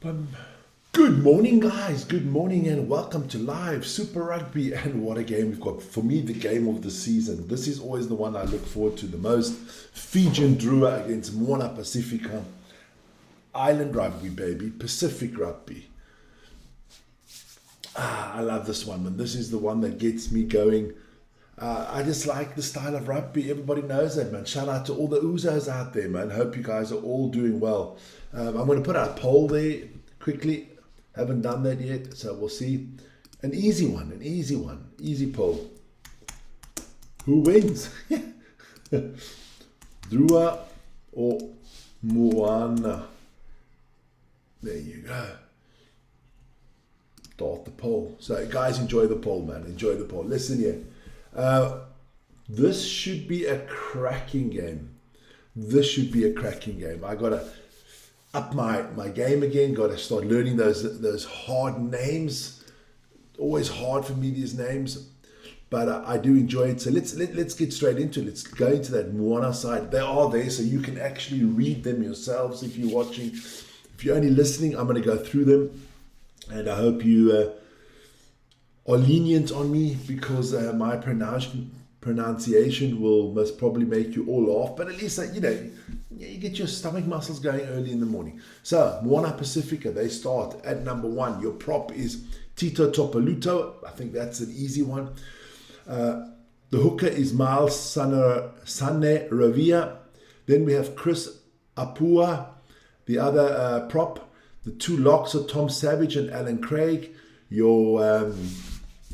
Bum. Good morning, guys. Good morning, and welcome to live Super Rugby. And what a game we've got! For me, the game of the season. This is always the one I look forward to the most. Fijian Drua against Moana Pacifica. Island rugby, baby. Pacific rugby. I love this one, man. This is the one that gets me going. I just like the style of rugby. Everybody knows that, man. Shout out to all the Uzos out there, man. Hope you guys are all doing well. I'm going to put out a poll there quickly. Haven't done that yet, so we'll see. An easy one, easy poll. Who wins? Drua or Moana? There you go. Start the poll. So guys, enjoy the poll, man. Enjoy the poll. Listen here. This should be a cracking game. I gotta up my game again. Gotta start learning those hard names. Always hard for me, these names, but I do enjoy it. So let's get straight into it. Let's go into that Moana side. They are there, so you can actually read them yourselves if you're watching. If you're only listening, I'm going to go through them, and I hope you are lenient on me, because my pronunciation will most probably make you all laugh, but at least you get your stomach muscles going early in the morning. So Moana Pacifica, they start at number 1. Your prop is Tito Topaluto. I think that's an easy one. The hooker is Miles Sane Ravia. Then we have Chris Apua, the other prop. The 2 locks are Tom Savage and Alan Craig. Your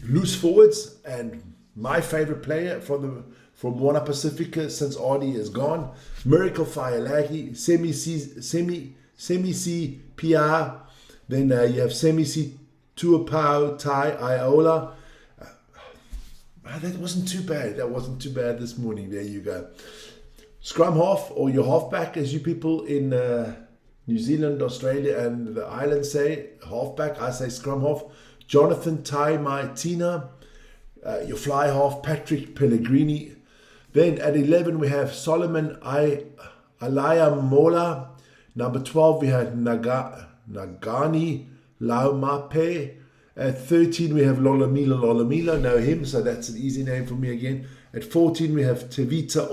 loose forwards, and my favorite player from Moana Pacifica since Arnie is gone, Miracle Faialagi, Semi C PR. Then you have Semi C Tuapau Tai Iola. That wasn't too bad this morning. There you go. Scrum half, or your halfback, as you people in New Zealand, Australia, and the islands say. Halfback, I say scrum half. Jonathan Tai Maitina. Your fly half, Patrick Pellegrini. Then at 11 we have Solomon Alaya Mola. Number 12 we have Nagani Laumape. At 13 we have Lolamila. Know him, so that's an easy name for me again. At 14 we have Tevita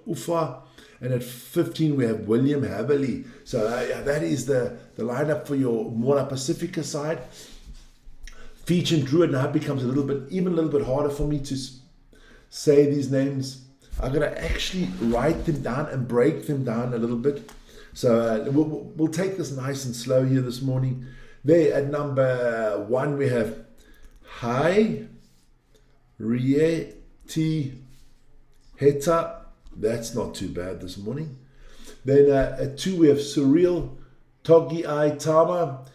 Ufa. And at 15 we have William Haveli. So that is the lineup for your Moana Pacifica side. Fijian Drua now becomes a little bit harder for me to say these names. I'm going to actually write them down and break them down a little bit. So we'll take this nice and slow here this morning. There at number 1 we have Hai Rieti Heta. That's not too bad this morning. Then at 2 we have Surreal Togi Ai Tama.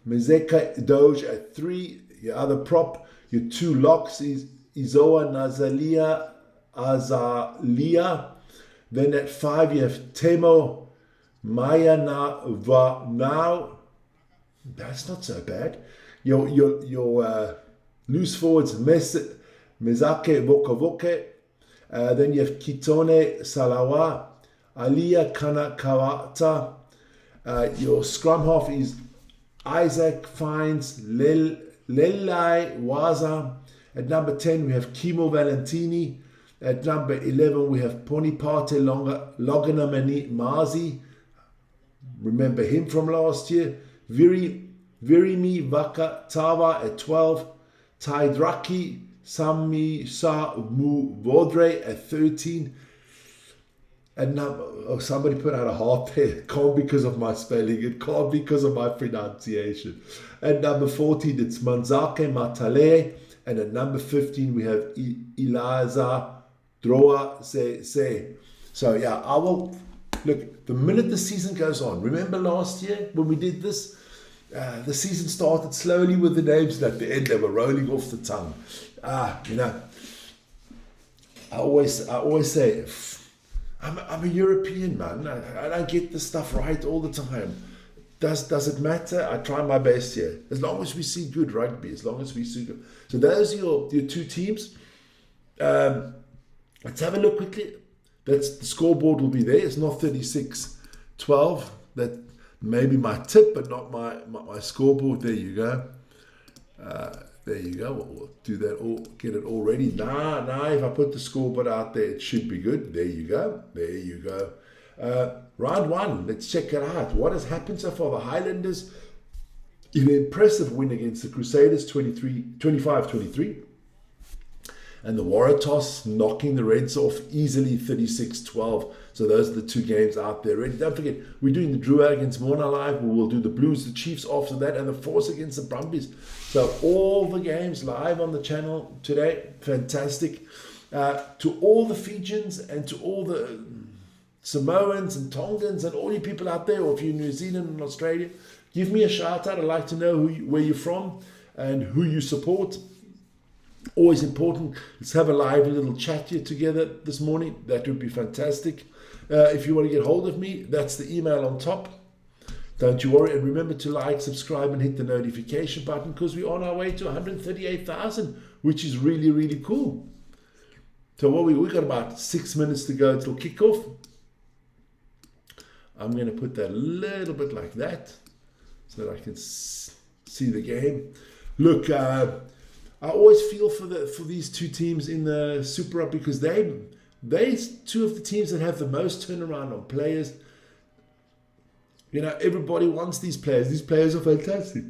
Mezeka Doge at 3. Your other prop, your 2 locks is Izoa Nazalia Azalia. Then at 5 you have Temo Mayana Vanau. That's not so bad. Your loose forwards, Mezake Vokovoke. Then you have Kitone Salawa, Alia Kanakawata. Your scrum half is Isaac Fines Lelai Waza. At number 10 we have Kimo Valentini. At number 11 we have Ponipate Loganamani Mazi. Remember him from last year. Virimi Vaka Tava at 12. Taidraki Sami Sa Mu Vodre at 13. And somebody put out a heart there. It can't because of my spelling. It can't because of my pronunciation. At number 14, it's Manzake Matale. And at number 15, we have Ilaza Droa Se. So yeah, I will look. The minute the season goes on, remember last year when we did this? The season started slowly with the names, and at the end they were rolling off the tongue. I always say, I'm a European, man. I don't get this stuff right all the time. Does it matter? I try my best here. As long as we see good rugby, as long as we see good. So those are your 2 teams. Let's have a look quickly. The scoreboard will be there. It's not 36-12. maybe my tip, but not my scoreboard. There you go. There you go. We'll do that. All get it all ready. Now, if I put the scoreboard out there, it should be good. There you go. There you go. Round one. Let's check it out. What has happened so far? The Highlanders in an impressive win against the Crusaders, 25-23. And the Waratahs knocking the Reds off easily, 36-12. So those are the two games out there ready. Don't forget, we're doing the Drua against Moana live. We will do the Blues, the Chiefs after that, and the Force against the Brumbies. So all the games live on the channel today. Fantastic. To all the Fijians and to all the Samoans and Tongans and all you people out there, or if you're in New Zealand and Australia, give me a shout out. I'd like to know where you're from and who you support. Always important. Let's have a lively little chat here together this morning. That would be fantastic. If you want to get hold of me, that's the email on top. Don't you worry. And remember to like, subscribe, and hit the notification button, because we're on our way to 138,000, which is really, really cool. So we've got about 6 minutes to go till kickoff. I'm going to put that a little bit like that so that I can see the game. Look, I always feel for these two teams in the Super Rugby, because they two of the teams that have the most turnaround on players. You know, everybody wants these players. These players are fantastic.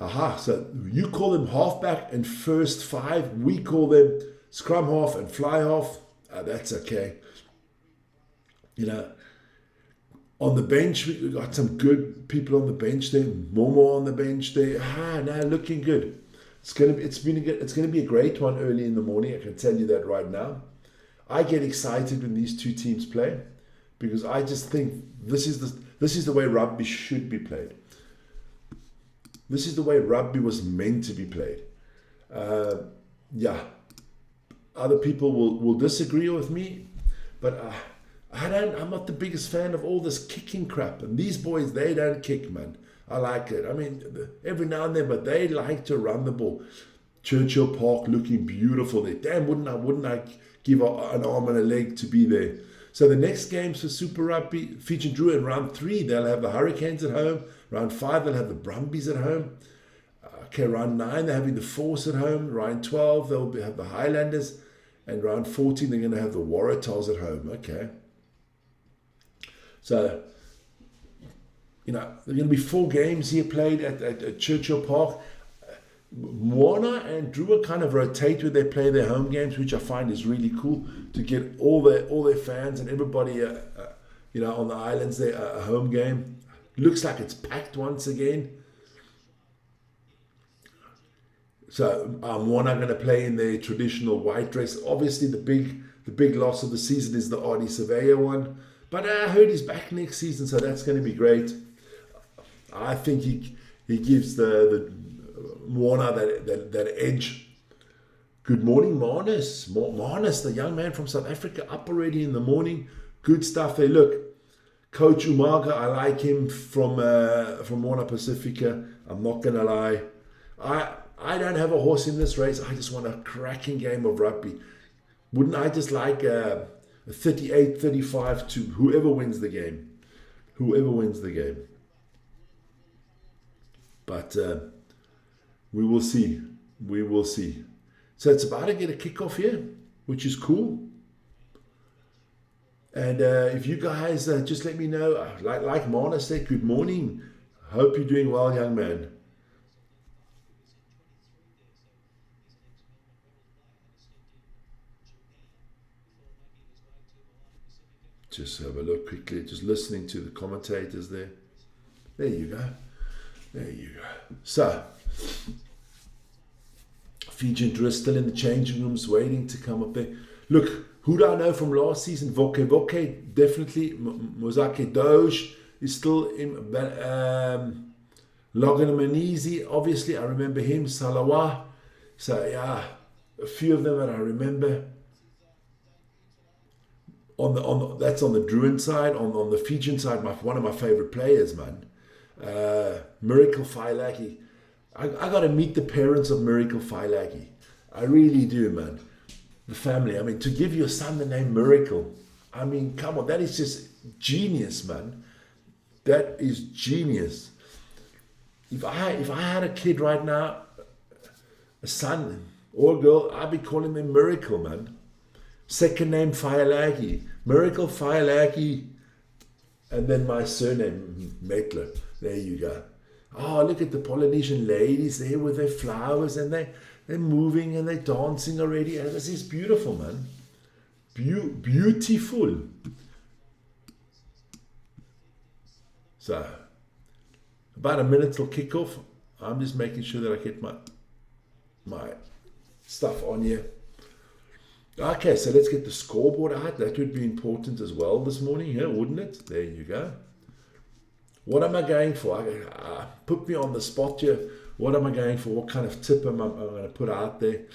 Aha, so you call them halfback and first five. We call them scrum half and fly half. That's okay. You know, on the bench, we've got some good people on the bench there. Momo on the bench there. Now looking good. It's gonna be a great one early in the morning. I can tell you that right now. I get excited when these two teams play, because I just think this is the way rugby should be played. This is the way rugby was meant to be played. Other people will disagree with me, but I'm not the biggest fan of all this kicking crap. And these boys, they don't kick, man. I like it. I mean, every now and then, but they like to run the ball. Churchill Park looking beautiful there. Damn, wouldn't I give an arm and a leg to be there? So the next games for Super Rugby, Fijian Drua in round 3, they'll have the Hurricanes at home. Round 5, they'll have the Brumbies at home. Round 9, they're having the Force at home. Round 12, they'll have the Highlanders. And round 14, they're going to have the Waratahs at home. Okay. So, you know, there are going to be 4 games here played at Churchill Park. Moana and Drua kind of rotate where they play their home games, which I find is really cool, to get all their fans and everybody, on the islands there, a home game. Looks like it's packed once again. So Moana going to play in their traditional white dress. Obviously, the big loss of the season is the Artie Surveyor one. But I heard he's back next season, so that's going to be great. I think he gives the Moana that edge. Good morning, Marnus. Marnus, the young man from South Africa, up already in the morning. Good stuff there. Look, Coach Umaga, I like him from Moana Pacifica. I'm not going to lie. I don't have a horse in this race. I just want a cracking game of rugby. Wouldn't I just like a 38-35 to whoever wins the game? Whoever wins the game. But we will see. We will see. So it's about to get a kickoff here, which is cool. And if you guys just let me know, like Mana said, good morning. Hope you're doing well, young man. Just have a look quickly, just listening to the commentators there. There you go. There you go. So, Fijian Drua still in the changing rooms waiting to come up there. Look, who do I know from last season? Voke, definitely. Mozake Doge is still in. Logan Manizi, obviously, I remember him. Salawa. So, yeah, a few of them that I remember. That's on the Druin side. On the Fijian side, one of my favorite players, man. Miracle Failaki. I got to meet the parents of Miracle Failaki. I really do, man. The family. I mean, to give your son the name Miracle. I mean, come on, that is just genius, man. That is genius. If I had a kid right now, a son or a girl, I'd be calling them Miracle, man. Second name Fialagi. Miracle Fialagi. And then my surname, Mettler. There you go. Oh, look at the Polynesian ladies there with their flowers, and they're moving and they're dancing already. And this is beautiful, man. Beautiful. So, about a minute till kickoff. I'm just making sure that I get my stuff on here. Okay, so let's get the scoreboard out. That would be important as well this morning, here, wouldn't it? There you go. What am I going for? Put me on the spot here. What am I going for? What kind of tip am I going to put out there?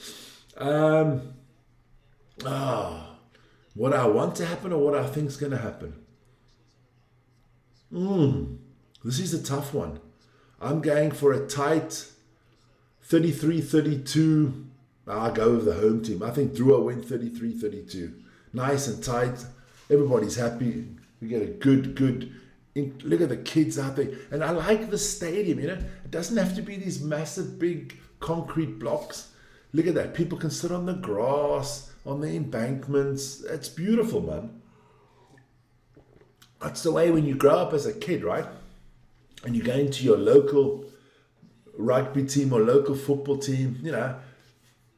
What I want to happen or what I think is going to happen? This is a tough one. I'm going for a tight 33-32. I'll go with the home team. I think Drua win 33-32. Nice and tight. Everybody's happy. We get a good. Look at the kids out there. And I like the stadium, you know. It doesn't have to be these massive, big concrete blocks. Look at that. People can sit on the grass, on the embankments. It's beautiful, man. That's the way when you grow up as a kid, right? And you go into your local rugby team or local football team, you know.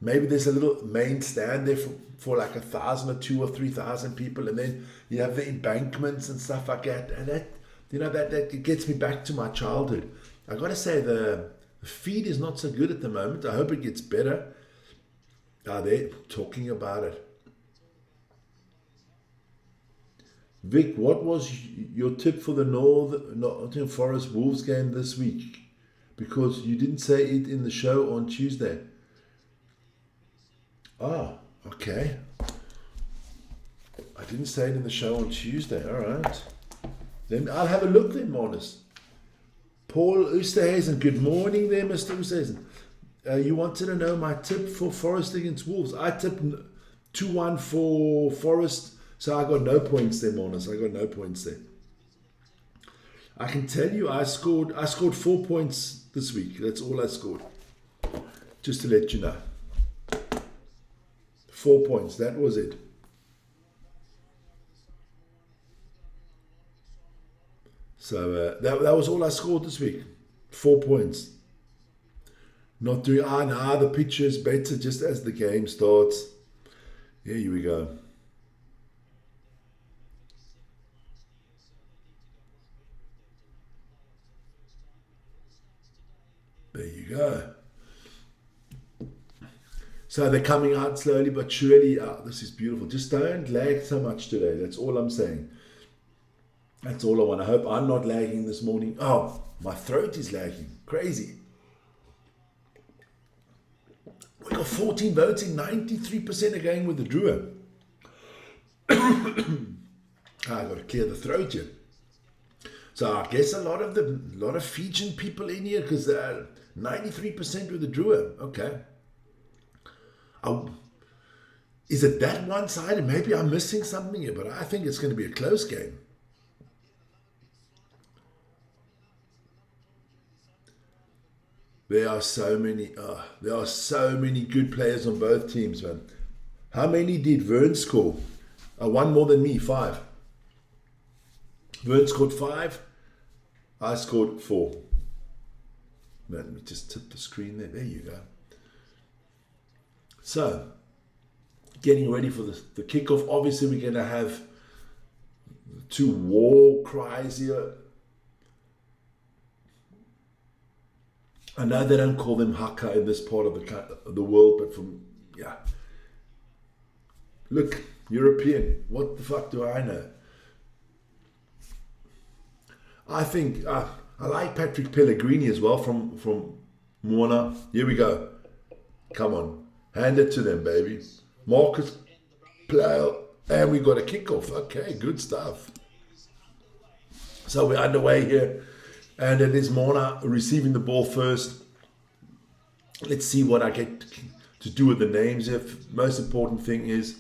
Maybe there's a little main stand there for like 1,000 or 2,000 or 3,000 people, and then you have the embankments and stuff like that. And that, you know, that gets me back to my childhood. I got to say the feed is not so good at the moment. I hope it gets better. They're talking about it. Vic, what was your tip for the Nottingham Forest Wolves game this week? Because you didn't say it in the show on Tuesday. Oh, okay. I didn't say it in the show on Tuesday. All right. Then I'll have a look then, Monas. Paul Oosterhuizen. Good morning there, Mr. Oosterhuizen. You wanted to know my tip for Forest against Wolves. I tipped 2-1 for Forest, so I got no points there, Monas. I got no points there. I can tell you I scored 4 points this week. That's all I scored. Just to let you know. 4 points, that was it. So that was all I scored this week. 4 points. Not doing, the picture is better just as the game starts. Here we go. There you go. So they're coming out slowly but surely. This is beautiful. Just don't lag so much today. That's all I'm saying. That's all I want. I hope I'm not lagging this morning. Oh, my throat is lagging. Crazy. We got 14 votes in. 93% are going with the Drua. I got to clear the throat here. So I guess a lot of Fijian people in here because 93% with the Drua. Okay. Is it that one-sided? Maybe I'm missing something here, but I think it's going to be a close game. There are so many good players on both teams, man. How many did Vern score? One more than me, 5. Vern scored 5. I scored 4. Man, let me just tip the screen there. There you go. So, getting ready for the kickoff. Obviously, we're going to have 2 war cries here. I know they don't call them haka in this part of the world, but look, European. What the fuck do I know? I think I like Patrick Pellegrini as well from Moana. Here we go. Come on. Hand it to them, baby. Marcus Player. And we got a kickoff. Okay, good stuff. So we're underway here. And it is Moana receiving the ball first. Let's see what I get to do with the names. Most important thing is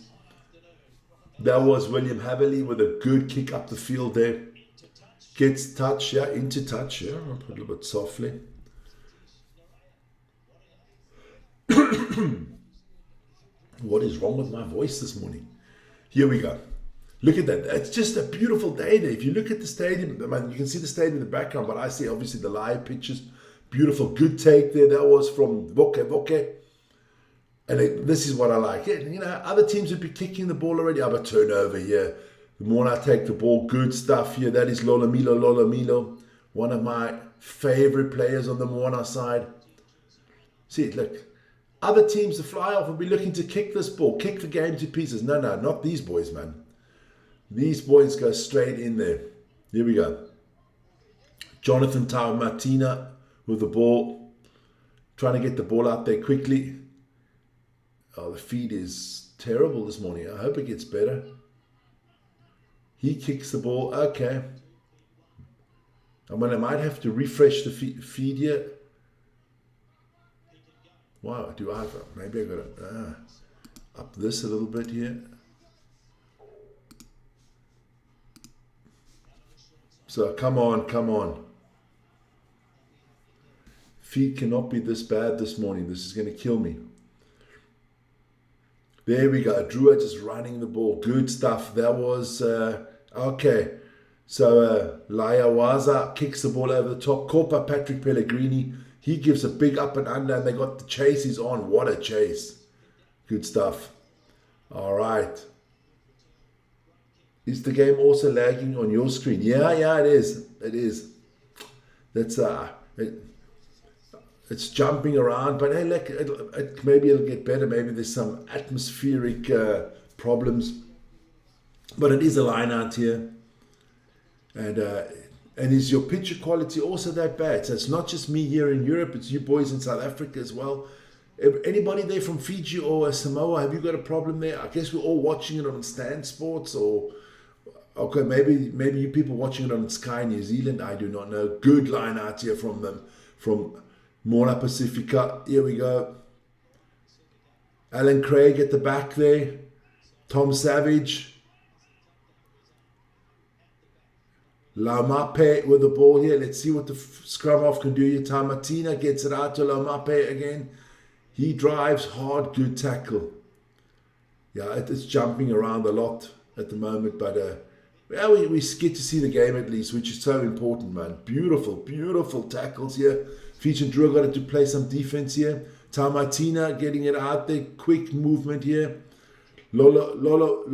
That was William Haverley with a good kick up the field there. Gets touch, yeah, into touch, yeah, I'll put a little bit softly. What is wrong with my voice this morning? Here we go. Look at that. It's just a beautiful day there. If you look at the stadium, you can see the stadium in the background, but I see obviously the live pictures. Beautiful, good take there. That was from Voke. And this is what I like. Other teams would be kicking the ball already. But turnover here. The Moana take the ball. Good stuff here. That is Lolamilo. One of my favorite players on the Moana side. See, look. Other teams, the fly-off, will be looking to kick this ball. Kick the game to pieces. No, not these boys, man. These boys go straight in there. Here we go. Jonathan Taumatina with the ball. Trying to get the ball out there quickly. Oh, the feed is terrible this morning. I hope it gets better. He kicks the ball. Okay. I might have to refresh the feed here. Wow, maybe I got to up this a little bit here. So come on. Feed cannot be this bad this morning. This is going to kill me. There we go. Drua just running the ball. Good stuff. That was, okay. So Laiawaza kicks the ball over the top. Caught by Patrick Pellegrini. He gives a big up and under, and they got the chases on. What a chase. Good stuff. All right. Is the game also lagging on your screen? Yeah, it is. It is. That's it's jumping around, but hey, look, maybe it'll get better. Maybe there's some atmospheric problems, but it is a line out here, and is your picture quality also that bad? So it's not just me here in Europe; it's you boys in South Africa as well. Anybody there from Fiji or Samoa? Have you got a problem there? I guess we're all watching it on Stan Sports, or okay, maybe you people watching it on Sky New Zealand. I do not know. Good line out here from them, from Moana Pacifica. Here we go. Alan Craig at the back there. Tom Savage. Laumape with the ball here. Let's see what the scrum off can do here. Tamatina gets it out to Laumape again. He drives hard. Good tackle. Yeah, it's jumping around a lot at the moment, but we get to see the game at least, which is so important, man. Beautiful tackles here. Fijian Drua got to play some defense here. Tamatina getting it out there. Quick movement here. Lolamilo.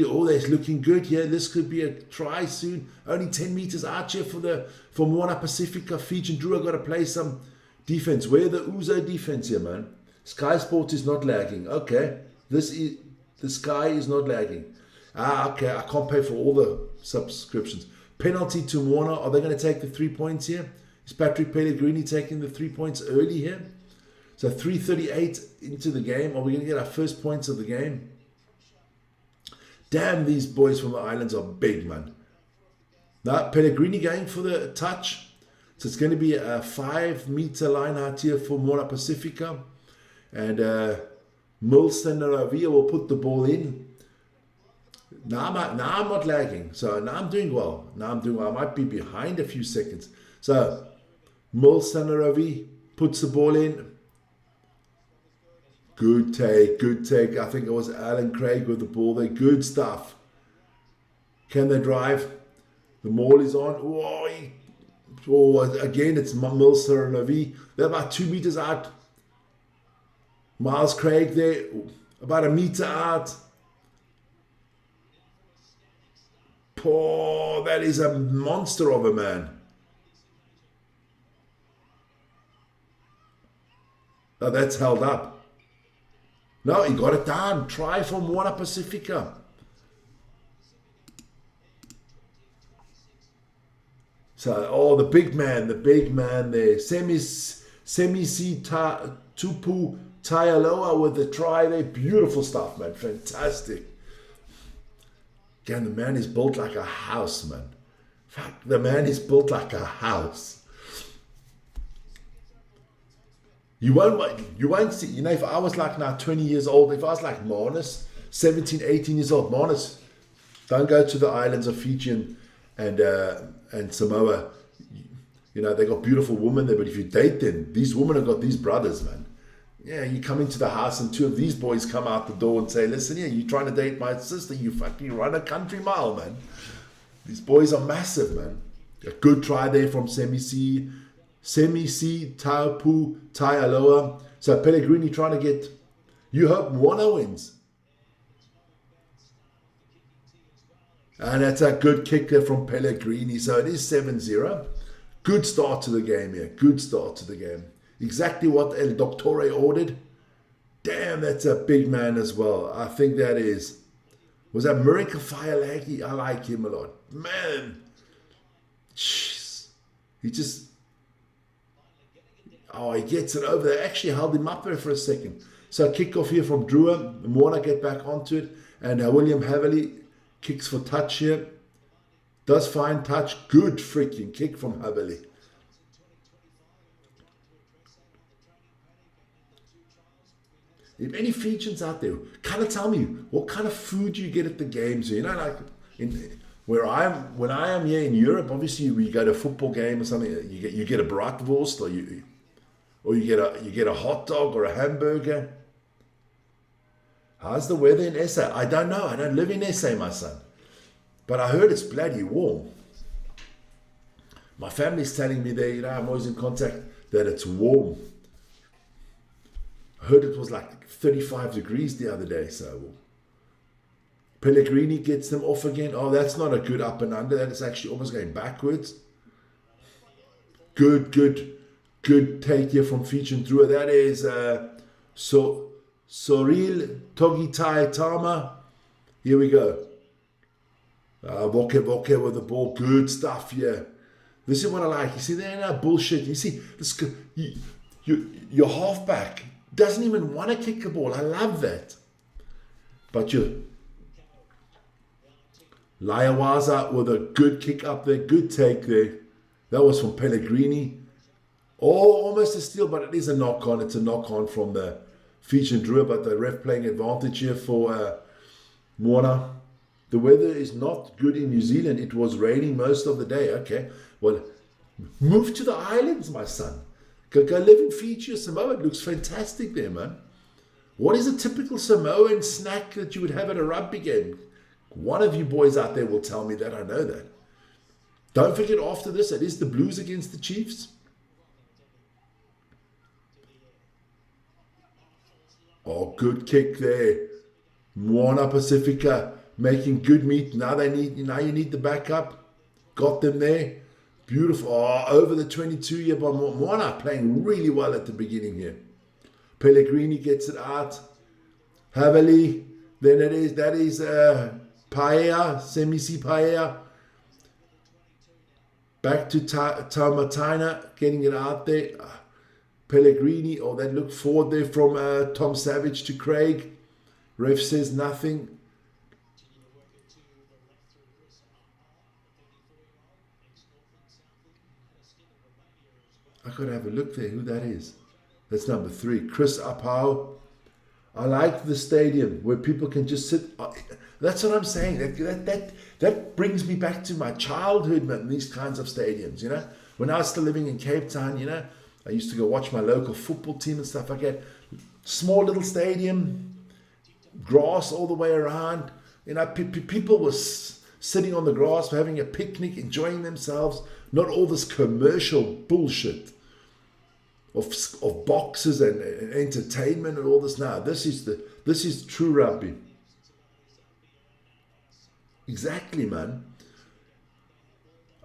Oh, they're looking good here. This could be a try soon. Only 10 meters out here for Moana Pacifica. Fijian Drua got to play some defense. Where the Uzo defense here, man? Sky Sports is not lagging. Okay. The Sky is not lagging. Okay. I can't pay for all the subscriptions. Penalty to Moana. Are they going to take the 3 points here? Is Patrick Pellegrini taking the 3 points early here? So 3:38 into the game. Are we going to get our first points of the game? Damn, these boys from the islands are big, man. Now, Pellegrini going for the touch. So it's going to be a 5 meter line out here for Moana Pacifica. And Milston Ravia will put the ball in. Now I'm not lagging. So now I'm doing well. I might be behind a few seconds. So Milston Ravi puts the ball in. Good take. I think it was Alan Craig with the ball there. Good stuff. Can they drive? The maul is on. Again, it's Milston and Avi. They're about 2 meters out. Miles Craig there, about a meter out. Oh, that is a monster of a man. Oh, that's held up. No, he got it down. Try for Moana Pacifica. So, the big man there. Semisi Tupu Taialoa with the try there. Beautiful stuff, man. Fantastic. Again, the man is built like a house, man. Fuck, the man is built like a house. You won't see, if I was like now 20 years old, if I was like Manus, 17, 18 years old. Monas, don't go to the islands of Fijian and Samoa. You know, they got beautiful women there, but if you date them, these women have got these brothers, man. Yeah, you come into the house and two of these boys come out the door and say, listen here, you trying to date my sister, you fucking run a country mile, man. These boys are massive, man. A good try there from Semi-C, Taupu, Taialoa. So Pellegrini trying to get, you hope Moana wins. And that's a good kick there from Pellegrini. So it is 7-0. Good start to the game here. Good start to the game. Exactly what El Doctore ordered. Damn, that's a big man as well. I think that is. Was that Miracle Fireleggy? I like him a lot. Man. Jeez. He just... Oh, he gets it over there. Actually held him up there for a second. So kick off here from Drua. Moana get back onto it. And William Havely kicks for touch here. Does find touch. Good freaking kick from Havely. If any Fijians out there, kind of tell me what kind of food you get at the games. You know, like when I am here in Europe, obviously we go to a football game or something. You get a bratwurst, or you get a hot dog or a hamburger. How's the weather in SA? I don't know. I don't live in SA, my son, but I heard it's bloody warm. My family's telling me there. You know, I'm always in contact that it's warm. I heard it was like 35 degrees the other day. So Pellegrini gets them off again. Oh, that's not a good up and under. That is actually almost going backwards. Good take here from Fijian Drua. That is Soril Togitai Tama. Here we go. Voke with the ball. Good stuff here. This is what I like. You see, there ain't no bullshit. You see, this, your halfback doesn't even want to kick the ball. I love that. But you Laiawaza with a good kick up there. Good take there. That was from Pellegrini. Oh, almost a steal, but it is a knock-on. It's a knock-on from the Fijian Drua, but the ref playing advantage here for Moana. The weather is not good in New Zealand. It was raining most of the day. Okay, well, move to the islands, my son. Go live in Fiji or Samoa. It looks fantastic there, man. What is a typical Samoan snack that you would have at a rugby game? One of you boys out there will tell me that. I know that. Don't forget, after this, it is the Blues against the Chiefs. Oh, good kick there. Moana Pacifica making good meat. Now you need the backup. Got them there. Beautiful. Oh, over the 22 here by Moana, playing really well at the beginning here. Pellegrini gets it out. Havely. Then that is Paea, Semi-C Paea. Back to Taumatina, getting it out there. Pellegrini, oh, that looked forward there from Tom Savage to Craig. Ref says nothing. I got to have a look there who that is. That's number 3, Chris Apau. I like the stadium where people can just sit. That's what I'm saying. That brings me back to my childhood, man, these kinds of stadiums, you know. When I was still living in Cape Town, you know, I used to go watch my local football team and stuff like that. Small little stadium, grass all the way around. You know, people were sitting on the grass, having a picnic, enjoying themselves. Not all this commercial bullshit of boxes and entertainment and all this. Now, this is true rugby. Exactly, man.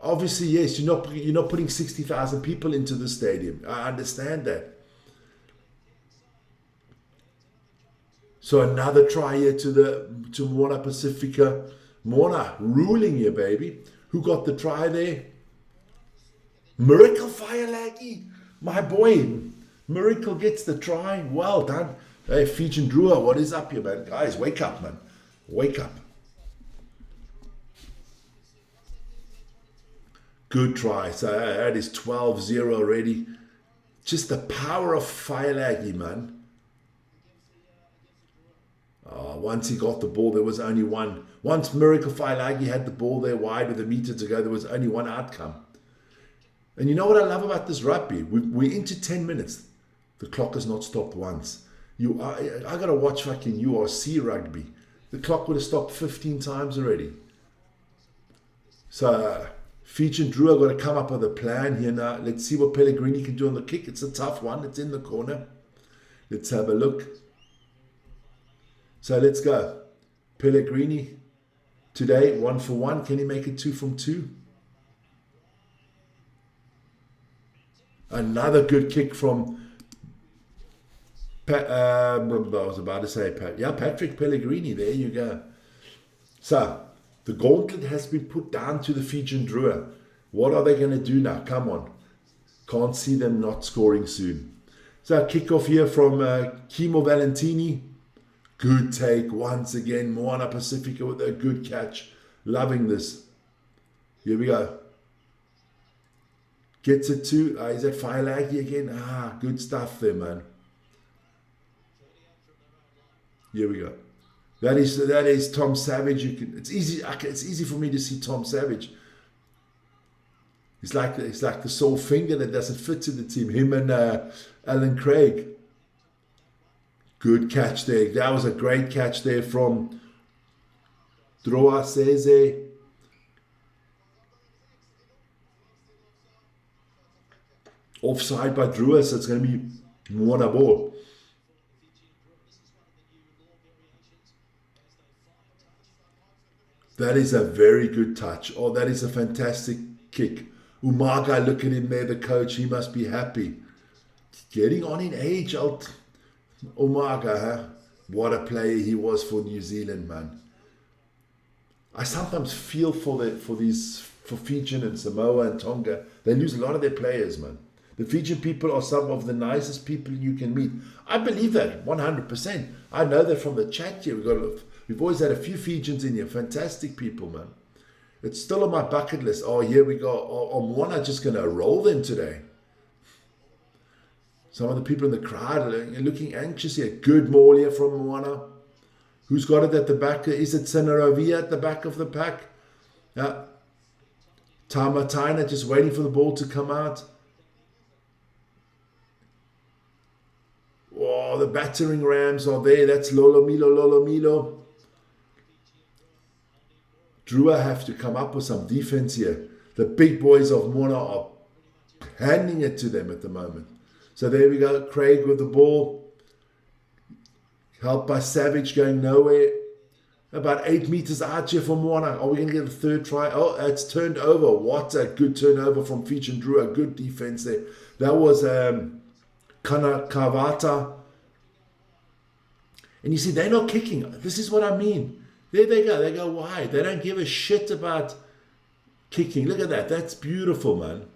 Obviously, yes, you're not putting 60,000 people into the stadium. I understand that. So another try here to Moana Pacifica. Moana ruling here, baby. Who got the try there? Miracle Fireleggy. My boy, Miracle gets the try. Well done. Hey, Fijian Drua, what is up here, man? Guys, wake up, man. Wake up. Good try. So that is 12-0 already. Just the power of Fireleggy, man. Oh, once he got the ball, there was only one. Once Miracle Failagi had the ball there wide with a meter to go, there was only one outcome. And you know what I love about this rugby? We're into 10 minutes. The clock has not stopped once. I got to watch fucking URC rugby. The clock would have stopped 15 times already. So Fijian Drua got to come up with a plan here now. Let's see what Pellegrini can do on the kick. It's a tough one. It's in the corner. Let's have a look. So let's go. Pellegrini today, 1 for 1. Can he make it 2 from 2? Another good kick from I was about to say Patrick Pellegrini. There you go. So the gauntlet has been put down to the Fijian Drua. What are they going to do now? Come on. Can't see them not scoring soon. So kickoff here from Kimo Valentini. Good take once again. Moana Pacifica with a good catch. Loving this. Here we go. Gets it to, is that Failagi again? Good stuff there, man. Here we go. That is Tom Savage. It's easy for me to see Tom Savage. It's like the sore finger that doesn't fit to the team. Him and Alan Craig. Good catch there. That was a great catch there from Drua Seze. Offside by Drua, so it's going to be Moana ball. That is a very good touch. Oh, that is a fantastic kick. Umaga, look at him there, the coach. He must be happy. Getting on in age, Umaga, huh? What a player he was for New Zealand, man. I sometimes feel for Fijian and Samoa and Tonga. They lose a lot of their players, man. The Fijian people are some of the nicest people you can meet. I believe that 100%. I know that from the chat here. We've always had a few Fijians in here. Fantastic people, man. It's still on my bucket list. Oh, here we go. Moana just going to roll them today. Some of the people in the crowd are looking anxious here. Good maul here from Moana. Who's got it at the back? Is it Senarovia at the back of the pack? Yeah. Tamataina just waiting for the ball to come out. Oh, the battering rams are there. That's Lolomilo. Drua have to come up with some defense here. The big boys of Moana are handing it to them at the moment. So there we go. Craig with the ball. Helped by Savage going nowhere. About 8 meters out here for Moana. Are we going to get a third try? Oh, it's turned over. What a good turnover from Fijian Drua. Good defense there. That was Kana Kawata. And you see, they're not kicking. This is what I mean. There they go. They go wide. They don't give a shit about kicking. Look at that. That's beautiful, man.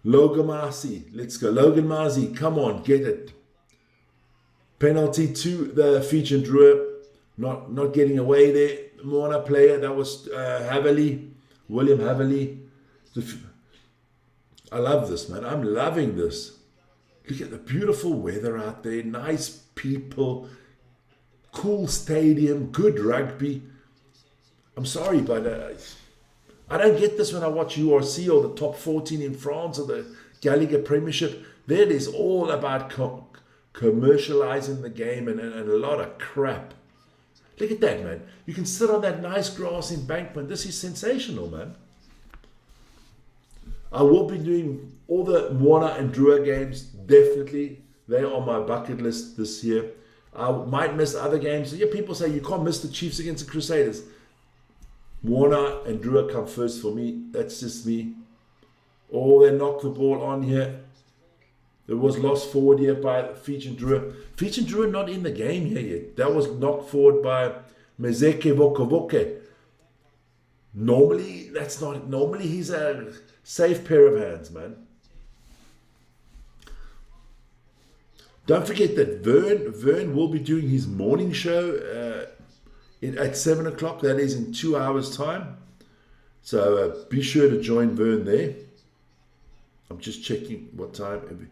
Logan Marcy. Let's go. Logan Marcy. Come on. Get it. Penalty to the Fijian Drua. Not getting away there. Moana player. That was William Haveli. I love this, man. I'm loving this. Look at the beautiful weather out there. Nice people. Cool stadium. Good rugby. I'm sorry, but I don't get this when I watch URC or the top 14 in France or the Gallagher Premiership. That is all about commercializing the game and a lot of crap. Look at that, man. You can sit on that nice grass embankment. This is sensational, man. I will be doing all the Moana and Drua games, definitely. They are on my bucket list this year. I might miss other games. Yeah, people say you can't miss the Chiefs against the Crusaders. Moana and Drua come first for me. That's just me. Oh, they knocked the ball on here. It was lost forward here by Fijian Drua. Fijian Drua not in the game here yet. That was knocked forward by Mezeke Vokovoke. Normally he's a safe pair of hands, man. Don't forget that Vern will be doing his morning show at 7 o'clock. That is in 2 hours' time. So be sure to join Vern there. I'm just checking what time.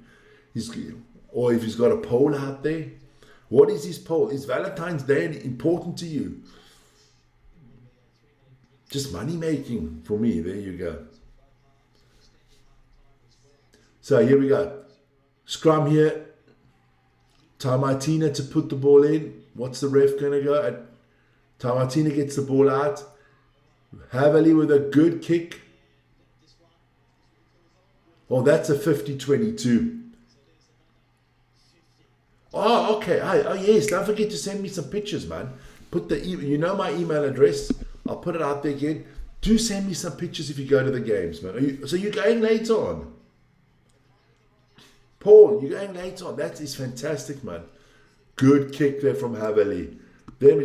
Or if he's got a poll out there. What is his poll? Is Valentine's Day important to you? Just money making for me. There you go. So here we go. Scrum here. Tamatina to put the ball in. What's the ref going to go? Tamatina gets the ball out. Havali with a good kick. Oh, that's a 50-22. Oh, okay. Oh, yes. Don't forget to send me some pictures, man. Put the you know my email address. I'll put it out there again. Do send me some pictures if you go to the games, man. So you're going later on? Paul, you're going later on. That is fantastic, man. Good kick there from Havali. Let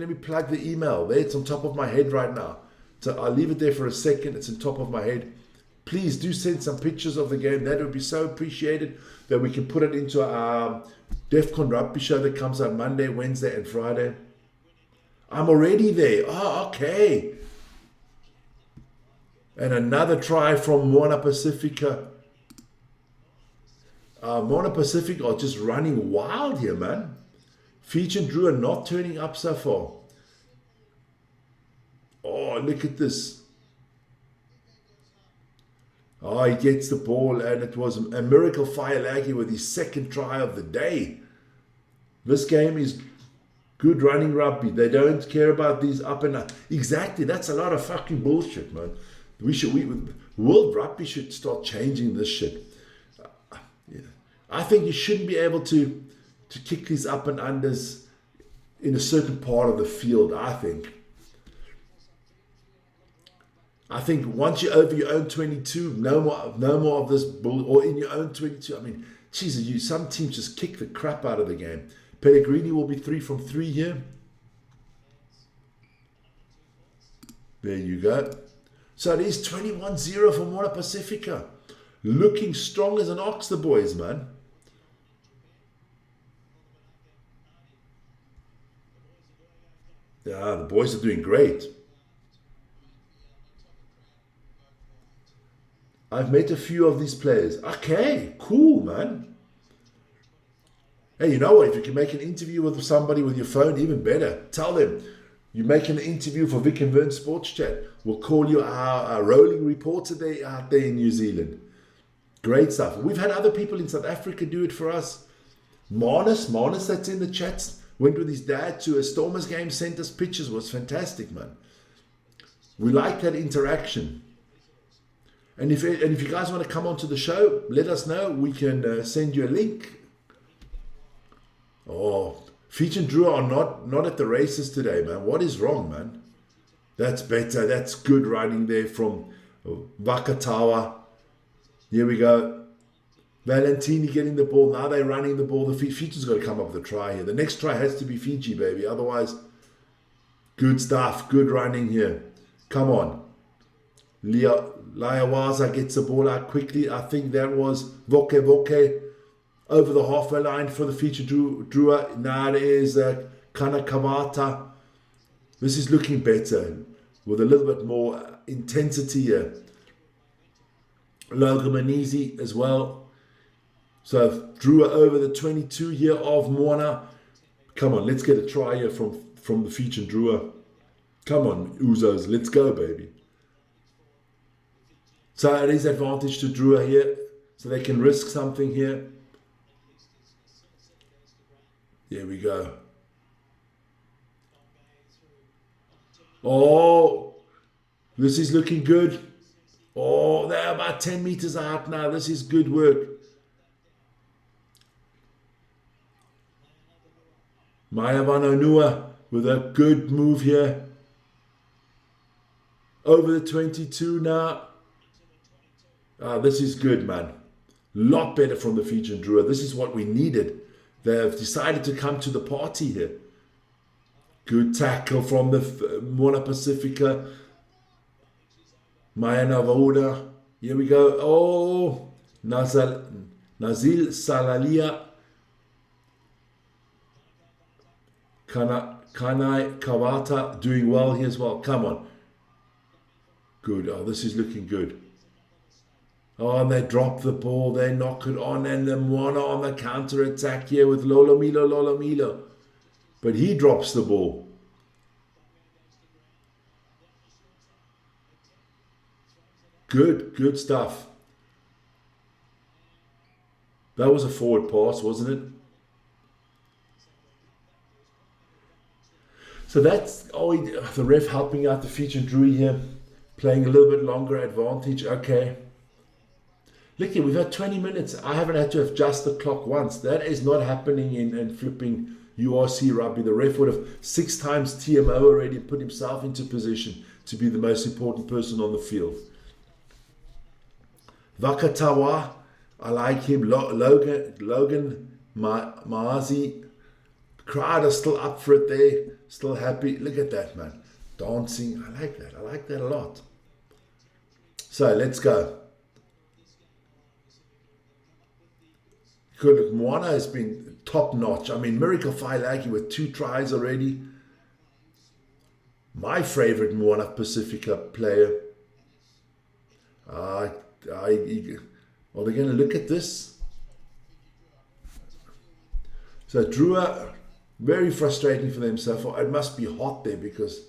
me plug the email. There, it's on top of my head right now. So I'll leave it there for a second. It's on top of my head. Please do send some pictures of the game. That would be so appreciated that we can put it into our DEFCON Rugby show that comes out Monday, Wednesday, and Friday. I'm already there. Oh, okay. And another try from Moana Pacifica. Moana Pacifica are just running wild here, man. Fijian Drua not turning up so far. Oh, look at this. Oh, he gets the ball, and it was a miracle Fialagi with his second try of the day. This game is good running rugby. They don't care about these up and up. Exactly, that's a lot of fucking bullshit, man. World Rugby should start changing this shit. Yeah. I think you shouldn't be able to kick these up and unders in a certain part of the field, I think. I think once you're over your own 22, no more of this bull, or in your own 22. I mean, Jesus, some teams just kick the crap out of the game. Pellegrini will be 3 from 3 here. There you go. So it is 21-0 for Moana Pacifica. Looking strong as an ox, the boys, man. Yeah, the boys are doing great. I've met a few of these players. Okay, cool, man. Hey, you know what? If you can make an interview with somebody with your phone, even better. Tell them you're making an interview for Vic and Vern Sports Chat. We'll call you our rolling reporter out there in New Zealand. Great stuff. We've had other people in South Africa do it for us. Marnus that's in the chats, went with his dad to a Stormers game, sent us pictures. It was fantastic, man. We like that interaction. And if you guys want to come onto the show, let us know. We can send you a link. Oh, Fijian Drua are not at the races today, man. What is wrong, man? That's better. That's good running there from Vakatawa. Here we go. Valentini getting the ball. Now they're running the ball. The Fiji's got to come up with a try here. The next try has to be Fiji, baby. Otherwise, good stuff. Good running here. Come on. Liawaza gets the ball out quickly. I think that was Voke over the halfway line for the Fijian Drua. Now it is Kanakawata. This is looking better with a little bit more intensity here. Logamanizi as well. So Drua over the 22 here of Moana. Come on, let's get a try here from the Fijian Drua. Come on, Uzos, let's go, baby. So it is advantage to Drua here, so they can risk something here. There we go. Oh, this is looking good. Oh, they're about 10 meters out now. This is good work. Maya Vanonua with a good move here. Over the 22 now. This is good, man. Lot better from the Fijian Drua. This is what we needed. They have decided to come to the party here. Good tackle from the Moana Pacifica. Maya Navoda. Here we go. Oh, Nazil Salalia. Kanai Kawata doing well here as well. Come on. Good. Oh, this is looking good. Oh, and they drop the ball, they knock it on, and the Moana on the counter attack here with Lolomilo. But he drops the ball. Good stuff. That was a forward pass, wasn't it? So that's the ref helping out the Fijian Drua here, playing a little bit longer advantage. Okay. Look here, we've had 20 minutes. I haven't had to adjust the clock once. That is not happening in flipping URC rugby. The ref would have 6 times TMO already, put himself into position to be the most important person on the field. Vakatawa, I like him. Logan Maazi, crowd are still up for it there, still happy. Look at that, man. Dancing, I like that. I like that a lot. So let's go. Good, look, Moana has been top notch. I mean, Miracle Failaki with 2 tries already. My favorite Moana Pacifica player. Are they going to look at this? So Drua, very frustrating for them so far. It must be hot there because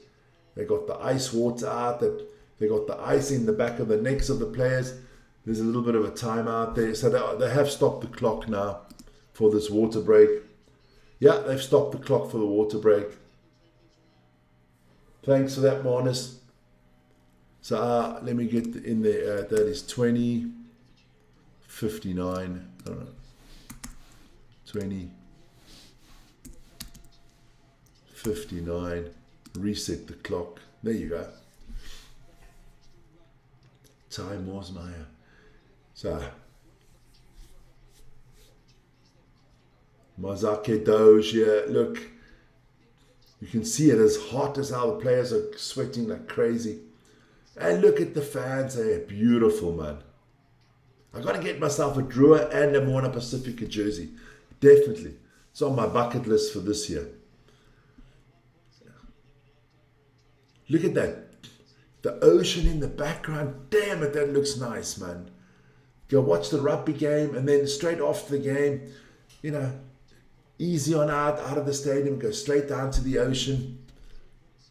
they got the ice water out. They got the ice in the back of the necks of the players. There's a little bit of a timeout there. So they have stopped the clock now for this water break. Yeah, they've stopped the clock for the water break. Thanks for that, Marnus. So let me get in there. That is 20, 59. I don't know. 20, 59. Reset the clock. There you go. Time was Maya. So, Mazake Doge here. Look, you can see it as hot as how the players are sweating like crazy. And look at the fans. They're beautiful, man. I got to get myself a Drua and a Moana Pacifica jersey. Definitely. It's on my bucket list for this year. Look at that. The ocean in the background. Damn it, that looks nice, man. Go watch the rugby game and then straight after the game, easy on out of the stadium, go straight down to the ocean,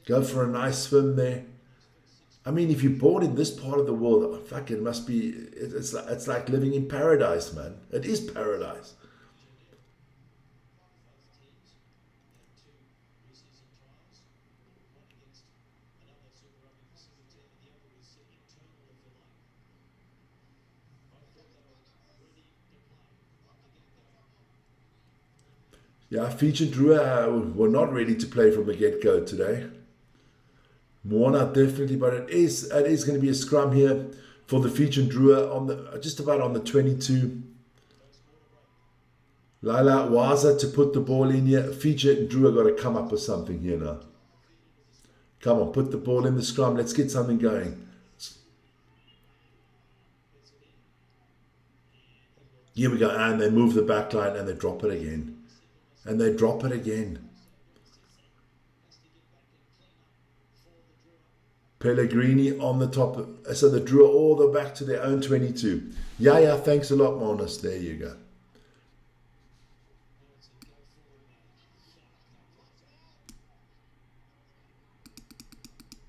go for a nice swim there. I mean, if you're born in this part of the world, fuck, it must be, it's like living in paradise, man. It is paradise. Yeah, Fijian Drua were not ready to play from the get-go today. Moana definitely, but it is going to be a scrum here for the Fijian Drua just about on the 22. Laila Waza to put the ball in here. Fijian Drua got to come up with something here now. Come on, put the ball in the scrum. Let's get something going. Here we go, and they move the back line and they drop it again. And they drop it again. Pellegrini on the top. So they drew all the way back to their own 22. Yeah, thanks a lot, Monas. There you go.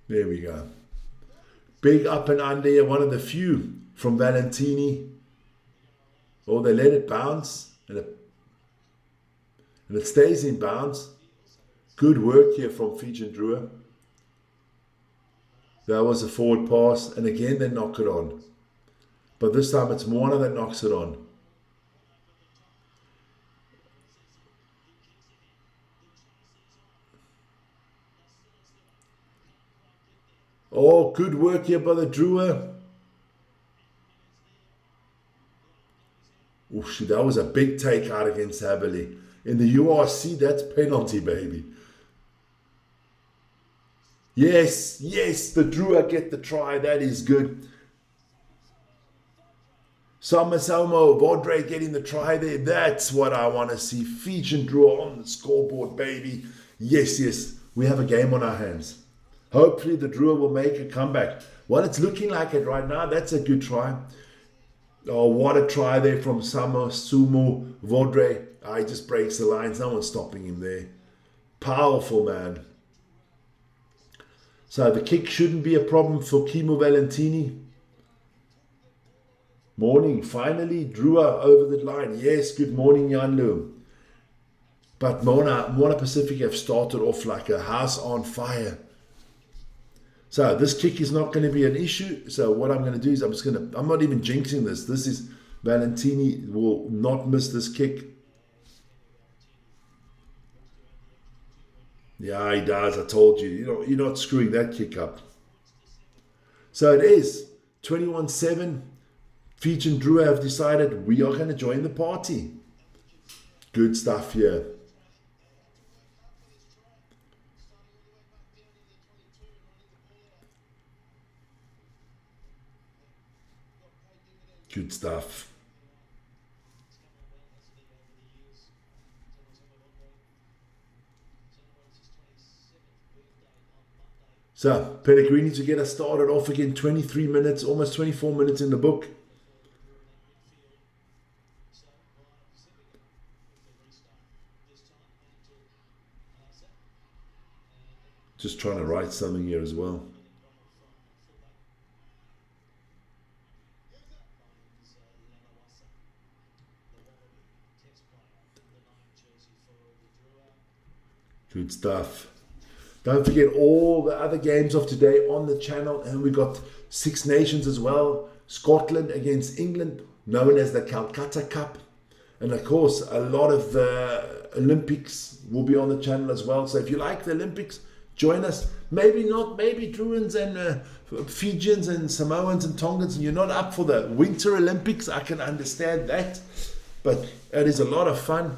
There we go. Big up and under, one of the few from Valentini. Oh, they let it bounce. And it stays in bounds. Good work here from Fijian Drua. That was a forward pass. And again, they knock it on. But this time it's Moana that knocks it on. Oh, good work here by the Drua. Oof, that was a big take out against Haberley. In the URC, that's penalty, baby. Yes, the Drua get the try. That is good. Samasomo, Vodre getting the try there. That's what I want to see. Fijian Drua on the scoreboard, baby. Yes. We have a game on our hands. Hopefully the Drua will make a comeback. Well, it's looking like it right now. That's a good try. Oh, what a try there from Sumo Vodre. He just breaks the lines. No one's stopping him there. Powerful, man. So the kick shouldn't be a problem for Kimo Valentini. Morning, finally, Drua over the line. Yes, good morning, Janlu. But Moana Pacifica have started off like a house on fire. So this kick is not going to be an issue. So what I'm going to do is I'm not even jinxing this. This is, Valentini will not miss this kick. Yeah, he does. I told you. You're not screwing that kick up. So it is 21-7. Fijian Drua have decided we are going to join the party. Good stuff here. Good stuff. So, Pellegrini to get us started off again, 23 minutes, almost 24 minutes in the book. Just trying to write something here as well. Good stuff. Don't forget all the other games of today on the channel, and we got Six Nations as well. Scotland against England, known as the Calcutta Cup. And of course, a lot of the Olympics will be on the channel as well. So if you like the Olympics, join us. Maybe not, maybe Druans and Fijians and Samoans and Tongans, and you're not up for the Winter Olympics. I can understand that, but it is a lot of fun.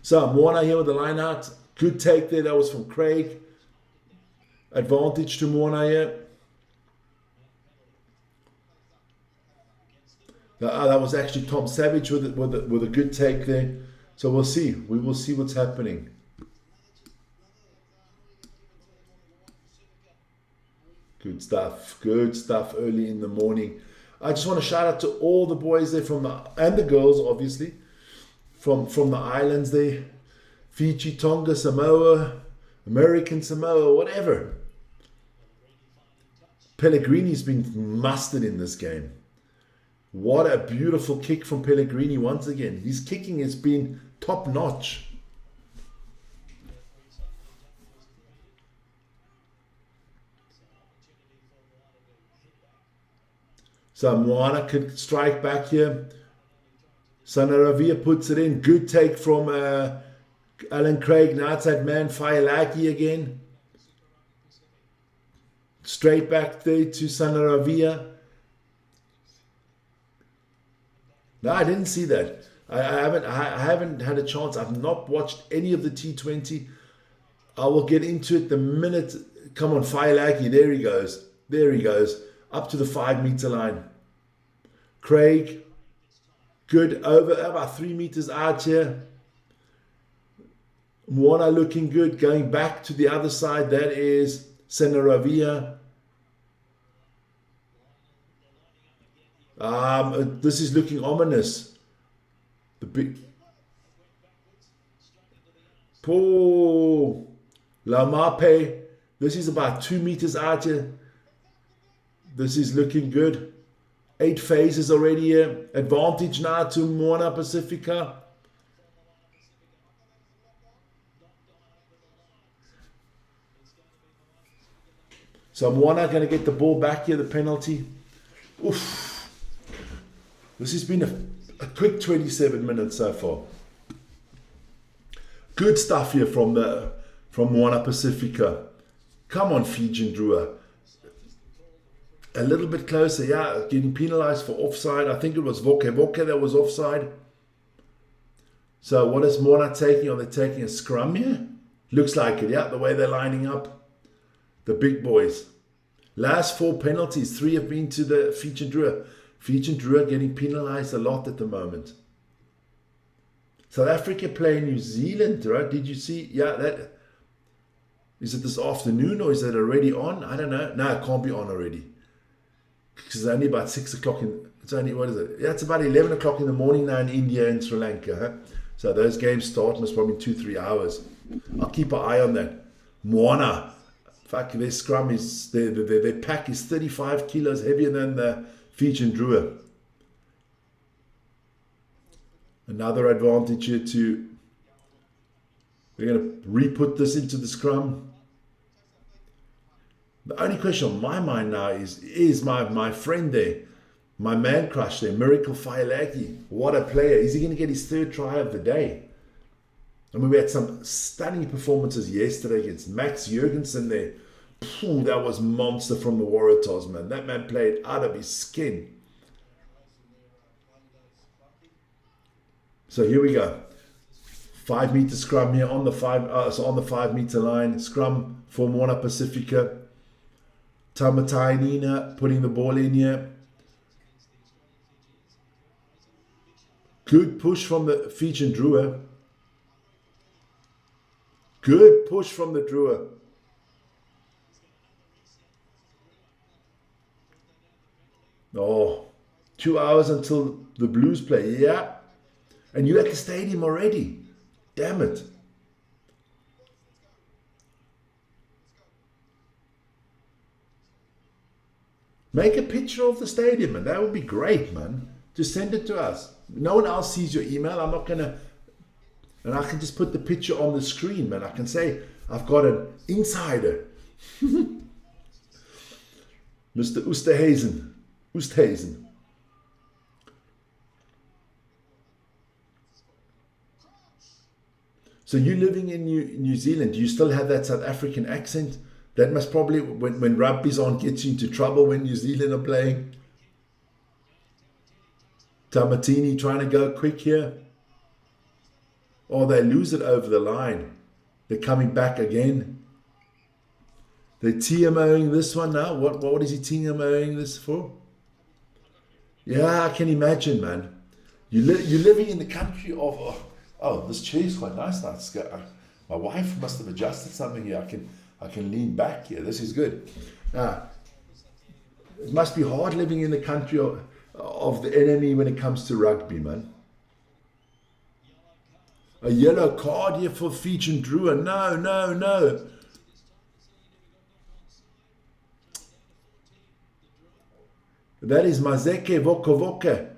So Moana here with the line out. Good take there. That was from Craig. Advantage to Moana here. That was actually Tom Savage with a good take there. So we'll see. We will see what's happening. Good stuff. Good stuff early in the morning. I just want to shout out to all the boys there and the girls, obviously, from the islands there. Fiji, Tonga, Samoa, American Samoa, whatever. Pellegrini's been mustard in this game. What a beautiful kick from Pellegrini once again. His kicking has been top notch. So Moana could strike back here. Sanaravia puts it in. Good take from Alan Craig. Now it's that man Fialaki again. Straight back there to Sanaravia. No, I didn't see that. I haven't had a chance. I've not watched any of the T20. I will get into it the minute. Come on, Fialaki. There he goes. There he goes. Up to the 5 meter line. Craig. Good. Over about 3 meters out here. Moana looking good. Going back to the other side. That is Sanaravia. This is looking ominous. The big Lamape. This is about 2 meters out here. This is looking good. 8 phases already here. Advantage now to Moana Pacifica. So Moana going to get the ball back here, the penalty. Oof. This has been a quick 27 minutes so far. Good stuff here from Moana Pacifica. Come on, Fijian Drua. A little bit closer, yeah, getting penalized for offside. I think it was Voke that was offside. So what is Moana taking? Are they taking a scrum here? Looks like it, yeah, the way they're lining up. The big boys. Last 4 penalties, 3 have been to the Fijian Drua. Fijian Drua getting penalized a lot at the moment. South Africa playing New Zealand, right? Did you see? Yeah, that is it this afternoon or is it already on? I don't know. No, it can't be on already. because it's only about 6 o'clock it's only, what is it? Yeah, it's about 11 o'clock in the morning now in India and Sri Lanka. Huh? So those games start most probably 2-3 hours. I'll keep an eye on that. Moana, fuck, their scrum is, their pack is 35 kilos heavier than the Fijian Drua. Another advantage here too. We're going to re-put this into the scrum. The only question on my mind now is my friend there, my man crush there, Miracle Failaki. What a player. Is he going to get his third try of the day? I mean, we had some stunning performances yesterday against Max Jurgensen there. Phew, that was monster from the Waratahs, man. That man played out of his skin. So here we go. 5 meter scrum here on the 5 meter line. Scrum for Moana Pacifica. Tamatainina putting the ball in here. Good push from the Fijian Drua. Good push from the Drua. Oh, 2 hours until the Blues play. Yeah. And you're at the stadium already. Damn it. Make a picture of the stadium, man. That would be great, man. Just send it to us. No one else sees your email. I'm not going to... And I can just put the picture on the screen, man. I can say, I've got an insider. Mr. Oosthuizen. So you living in New Zealand, do you still have that South African accent? That must probably, when rugby's on, get you into trouble when New Zealand are playing. Tamatini trying to go quick here. Or they lose it over the line. They're coming back again. They're TMOing this one now. What is he TMOing this for? Yeah, I can imagine, man. You're living in the country of... Oh, this chair is quite nice now. My wife must have adjusted something here. I can lean back here. This is good. It must be hard living in the country of the enemy when it comes to rugby, man. A yellow card here for Fijian Drua. No. That is Mazeke Vokovoke.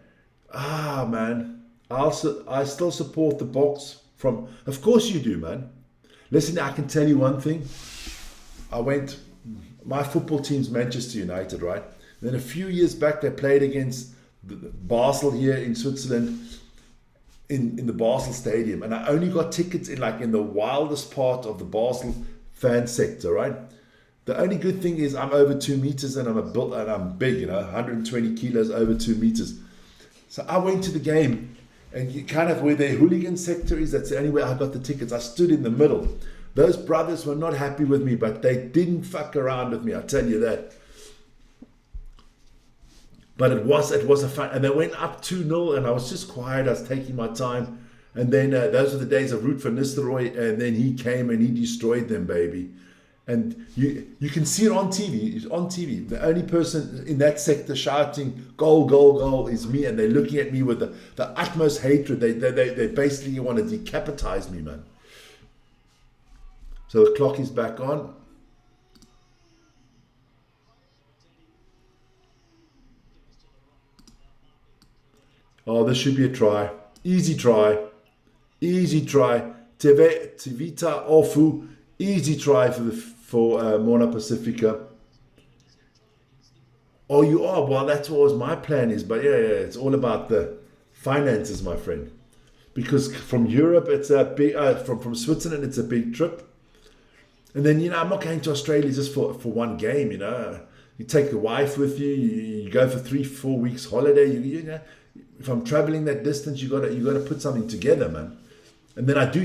Ah, man. I still support the Boks from... Of course you do, man. Listen, I can tell you one thing. My football team's Manchester United, right? Then a few years back, they played against Basel here in Switzerland, in the Basel Stadium. And I only got tickets in the wildest part of the Basel fan sector, right? The only good thing is I'm over 2 meters and I'm big, 120 kilos, over 2 meters. So I went to the game, and you kind of where their hooligan sector is, that's the only way I got the tickets. I stood in the middle. Those brothers were not happy with me, but they didn't fuck around with me, I'll tell you that. But it was a fun, and they went up 2-0, and I was just quiet, I was taking my time. And then those were the days of Ruud van Nistelrooy, and then he came and he destroyed them, baby. And you can see it on TV. It's on TV. The only person in that sector shouting goal, goal, goal is me, and they're looking at me with the utmost hatred. They basically want to decapitize me, man. So the clock is back on. Oh, this should be a try. Easy try. Easy try. Tevita Ofu. Easy try for Moana Pacifica. Oh, you are? Well, that's what my plan is. But yeah, it's all about the finances, my friend. Because from Europe, it's a big, from Switzerland, it's a big trip. And then, I'm not going to Australia just for one game, You take the wife with you, you go for 3-4 weeks holiday. If I'm traveling that distance, you gotta put something together, man. And then I do,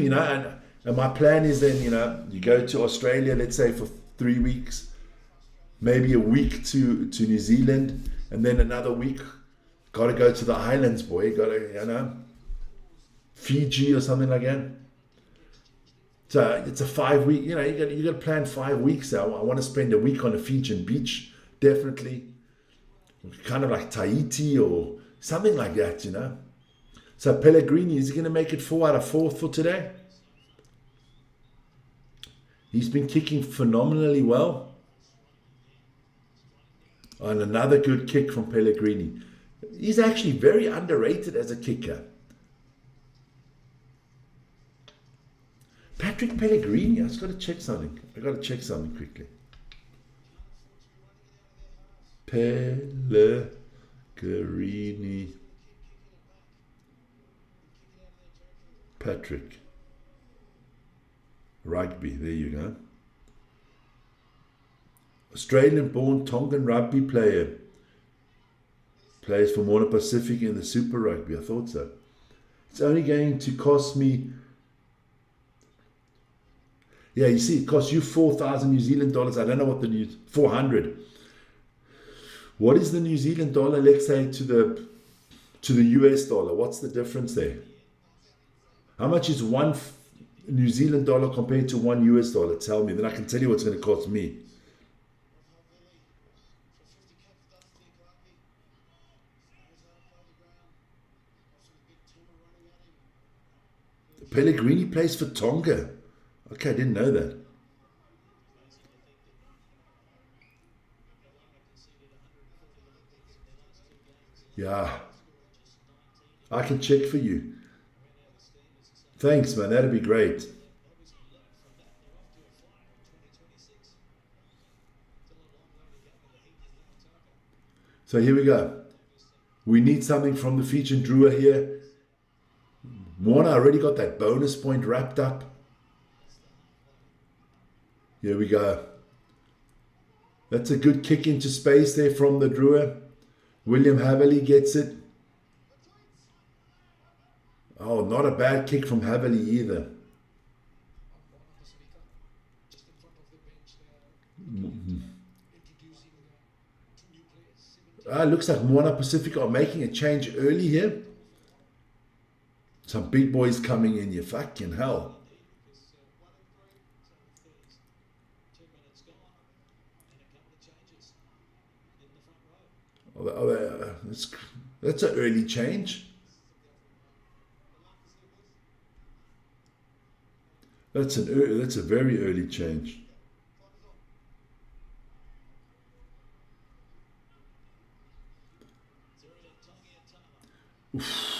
and my plan is then, you go to Australia, let's say for 3 weeks, maybe a week to New Zealand, and then another week, got to go to the islands, boy. Got to, Fiji or something like that. So it's a 5 week, you got to plan 5 weeks. I want to spend a week on a Fijian beach, definitely. kind of like Tahiti or something like that, you know. So Pellegrini, is he going to make it 4 out of 4 for today? He's been kicking phenomenally well. And another good kick from Pellegrini. He's actually very underrated as a kicker. Patrick Pellegrini, I just got to check something. I got to check something quickly. Pellegrini. Patrick. Rugby, there you go. Australian-born Tongan rugby player. Plays for Moana Pacifica in the Super Rugby. I thought so. It's only going to cost me... Yeah, you see, it costs you 4,000 New Zealand dollars. I don't know what the new... 400. What is the New Zealand dollar, let's say, to the US dollar? What's the difference there? How much is one New Zealand dollar compared to one US dollar? Tell me, then I can tell you what's going to cost me. Pellegrini plays for Tonga. Okay, I didn't know that. Yeah, I can check for you. Thanks, man. That'd be great. So here we go. We need something from the Fijian Drua here. Moana already got that bonus point wrapped up. Here we go. That's a good kick into space there from the Drua. William Havely gets it. Oh, not a bad kick from Havely either. Looks like Moana Pacifica are making a change early here. Some big boys coming in here. Fucking hell. That's an early change. That's a very early change. Oof.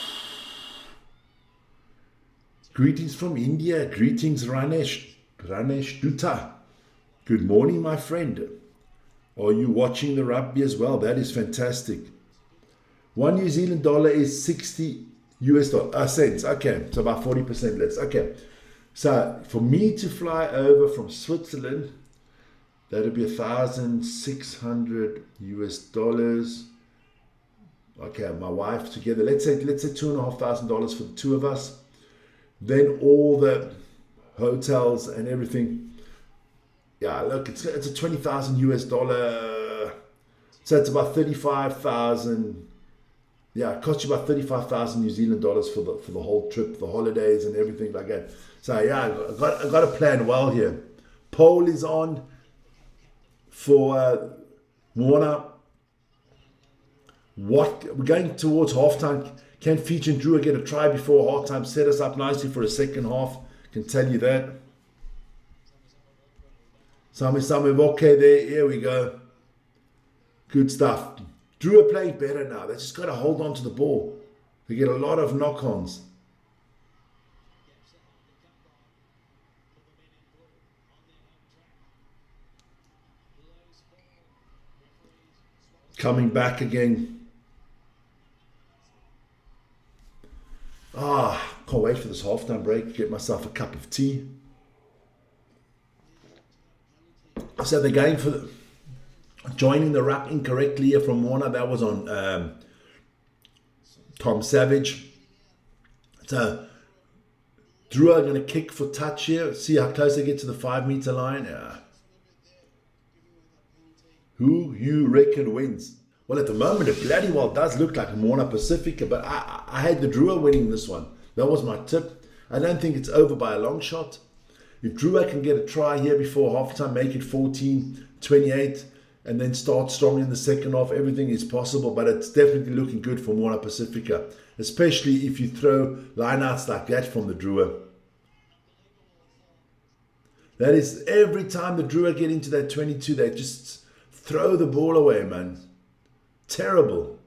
Greetings from India. Greetings, Ranesh Dutta. Good morning, my friend. Are you watching the rugby as well? That is fantastic. 1 New Zealand dollar is 60 US cents. Okay, so about 40% less. Okay, so for me to fly over from Switzerland, that would be 1,600 US dollars. Okay, my wife together. Let's say $2,500 for the two of us. Then all the hotels and everything. Yeah, look, it's a 20,000 US dollar. So it's about 35,000. Yeah, it costs you about 35,000 New Zealand dollars for the whole trip, the holidays and everything like that. So yeah, I got to plan well here. Poll is on for Moana. We're going towards halftime. Can Fijian Drua get a try before halftime? Set us up nicely for a second half. Can tell you that. Sami okay there. Here we go. Good stuff. Drua playing better now. They just got to hold on to the ball. They get a lot of knock-ons. Coming back again. Can't wait for this halftime break. Get myself a cup of tea. So they're going for joining the wrap incorrectly here from Moana. That was on Tom Savage. So Drua are going to kick for touch here. See how close they get to the 5 meter line. Who you reckon wins? Well, at the moment, it bloody well does look like Moana Pacifica, but I had the Drua winning this one. That was my tip. I don't think it's over by a long shot. If Drua can get a try here before halftime, make it 14-28, and then start strong in the second half. Everything is possible, but it's definitely looking good for Moana Pacifica, especially if you throw lineouts like that from the Drua. That is, every time the Drua get into that 22, they just throw the ball away, man. Terrible.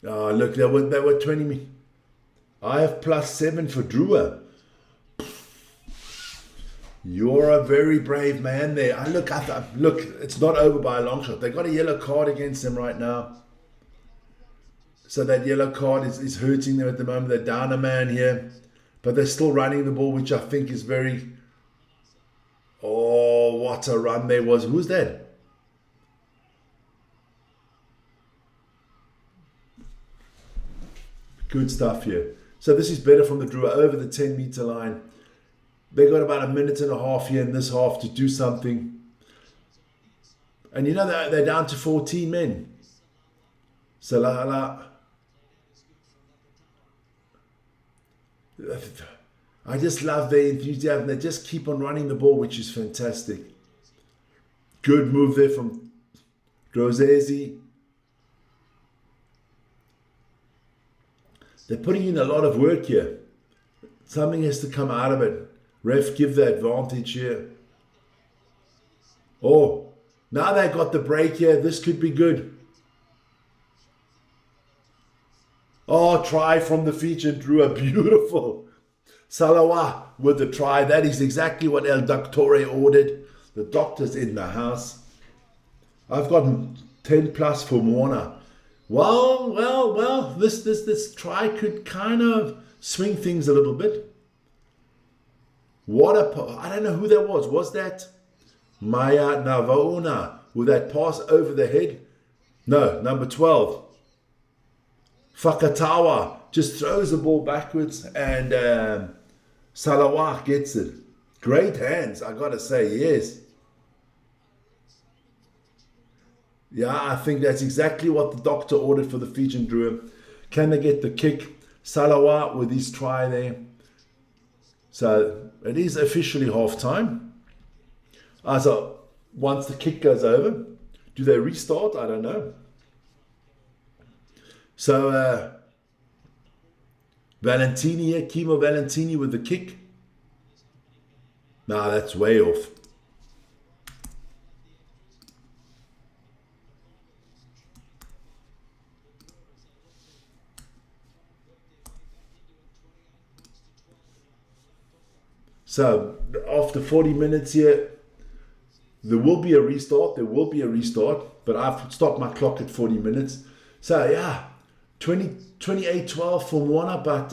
Oh, look, they were 20 me. I have +7 for Drua. You're a very brave man there. Look, it's not over by a long shot. They got a yellow card against them right now. So that yellow card is hurting them at the moment. They're down a man here. But they're still running the ball, which I think is very... Oh, what a run there was. Who's that? Good stuff here. So this is better from the Drua over the 10-meter line. They got about a minute and a half here in this half to do something. And you know they're down to 14 men. Salala. I just love their enthusiasm. They just keep on running the ball, which is fantastic. Good move there from Drozesi. They're putting in a lot of work here. Something has to come out of it. Ref, give the advantage here. Oh, now they got the break here. This could be good. Oh, try from the Fijian Drua. Beautiful. Salawa with the try. That is exactly what El Doctore ordered. The doctor's in the house. I've got 10 plus for Moana. Well, this try could kind of swing things a little bit. I don't know who that was. Was that Maya Navaona with that pass over the head? No, number 12. Fakatawa just throws the ball backwards and Salawah gets it. Great hands, I gotta say, yes. Yeah, I think that's exactly what the doctor ordered for the Fijian Drua. Can they get the kick? Salawah with his try there. So it is officially half time. So once the kick goes over, do they restart? I don't know. So Valentini here, Kimo Valentini with the kick. Nah, that's way off. So after 40 minutes here, there will be a restart. But I've stopped my clock at 40 minutes. So yeah, 28-12 for Moana, but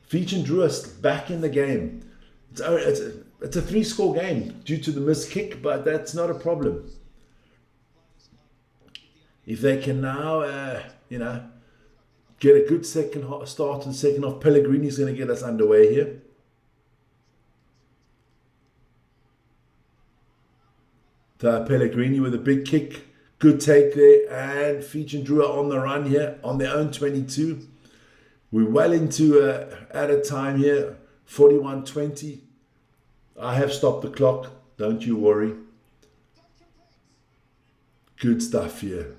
Fijian Drua back in the game. It's a 3-score game due to the missed kick, but that's not a problem. If they can now, get a good start to the second half, Pellegrini's going to get us underway here. Pellegrini with a big kick. Good take there. And Fijian Drua on the run here on their own 22. We're well into added time here. 41-20. I have stopped the clock. Don't you worry. Good stuff here.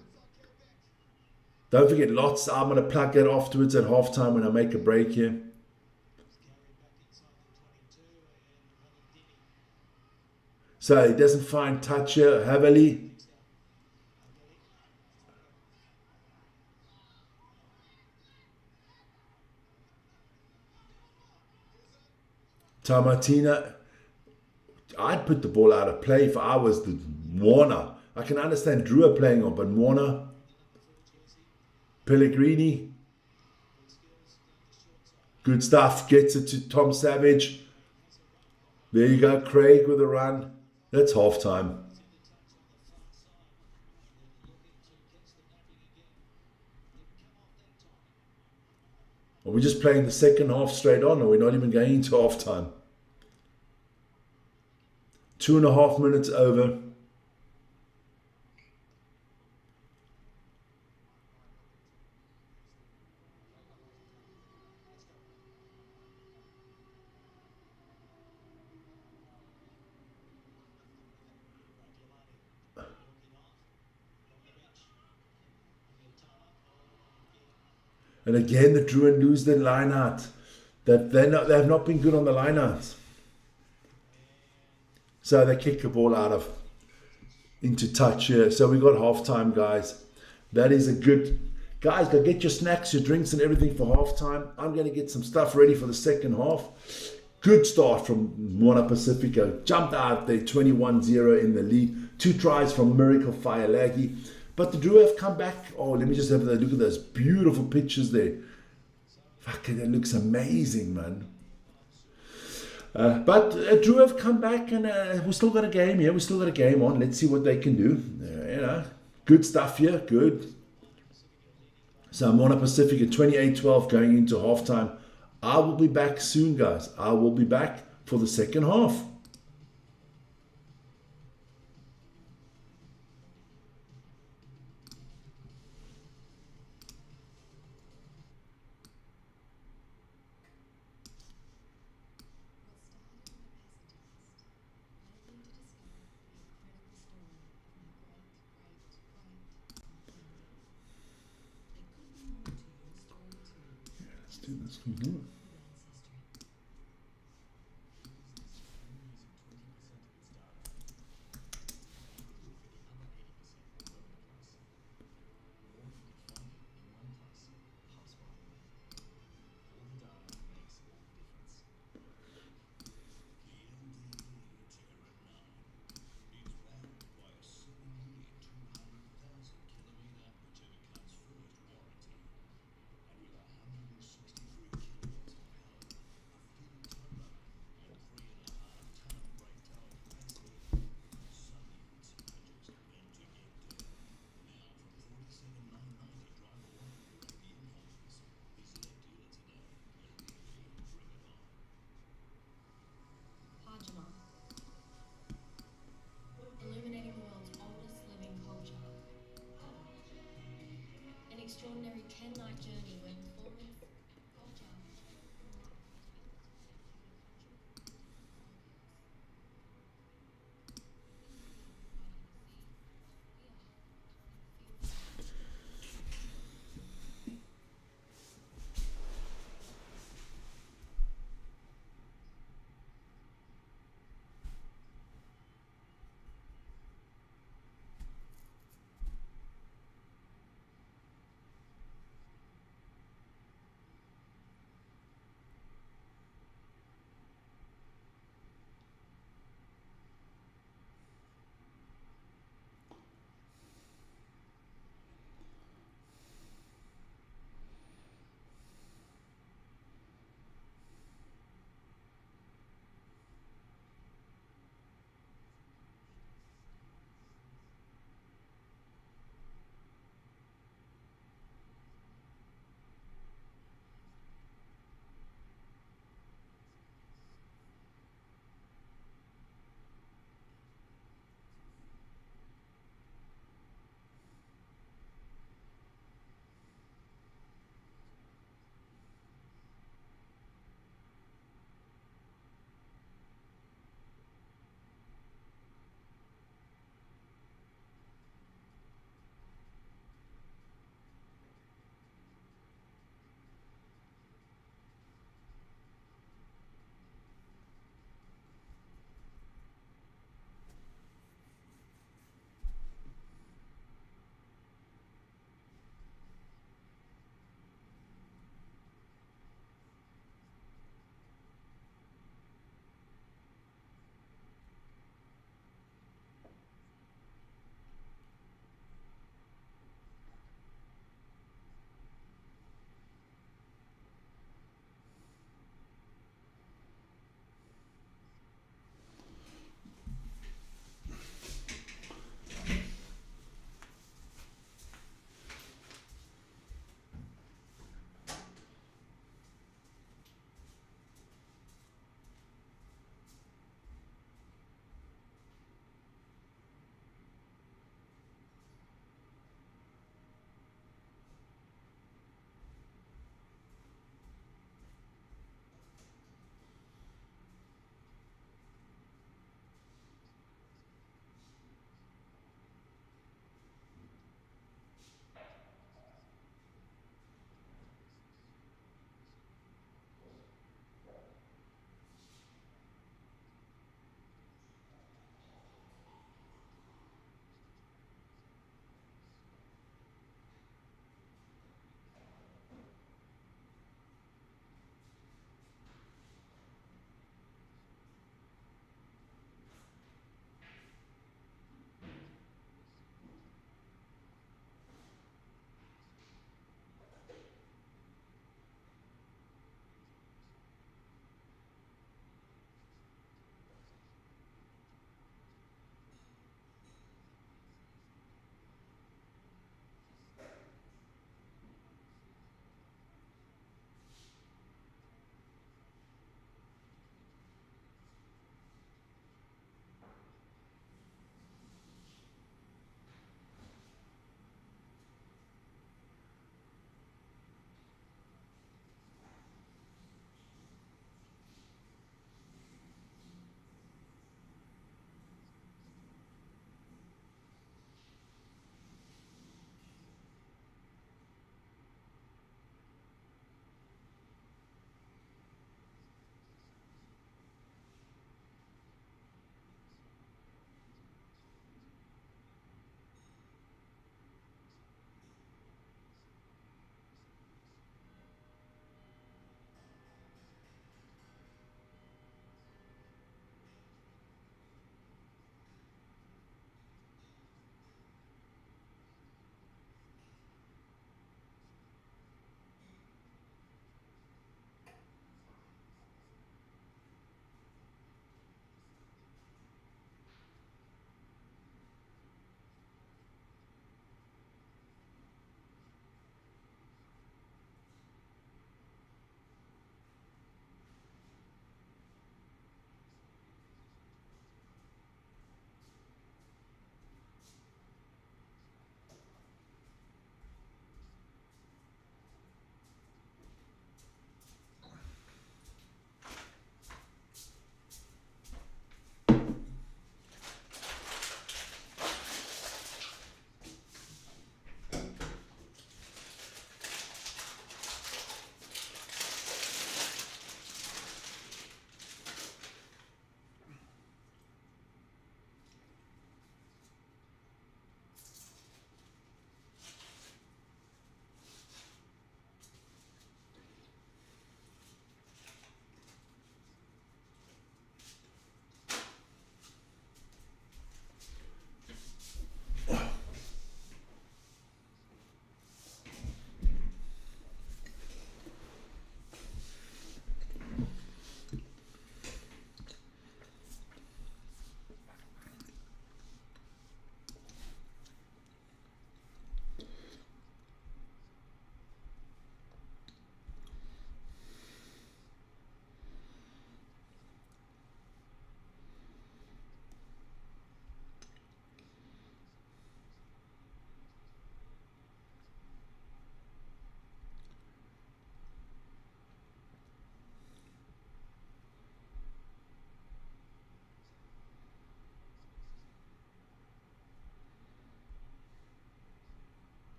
Don't forget lots. I'm going to plug that afterwards at halftime when I make a break here. So he doesn't find touch here. Havali. Tamatina. I'd put the ball out of play if I was the Moana. I can understand Drua playing on, but Moana. Pellegrini. Good stuff. Gets it to Tom Savage. There you go. Craig with a run. That's halftime. Are we just playing the second half straight on, or we're not even going into halftime? 2.5 minutes over. And again, the Drua lose their line out. That they have not been good on the line outs. So they kick the ball out of into touch here. So we got half time, guys. That is a good. Guys, go get your snacks, your drinks, and everything for half time. I'm going to get some stuff ready for the second half. Good start from Moana Pacifica. Jumped out there 21-0 in the lead. 2 tries from Miracle Failagi. But the Drua have come back. Oh, let me just have a look at those beautiful pictures there. Fucking, that looks amazing, man. But Drua have come back, and we still got a game here. We still got a game on. Let's see what they can do. Good stuff here. Good. So Moana Pacifica 28-12 going into halftime. I will be back soon, guys. I will be back for the second half. Let's do this one here.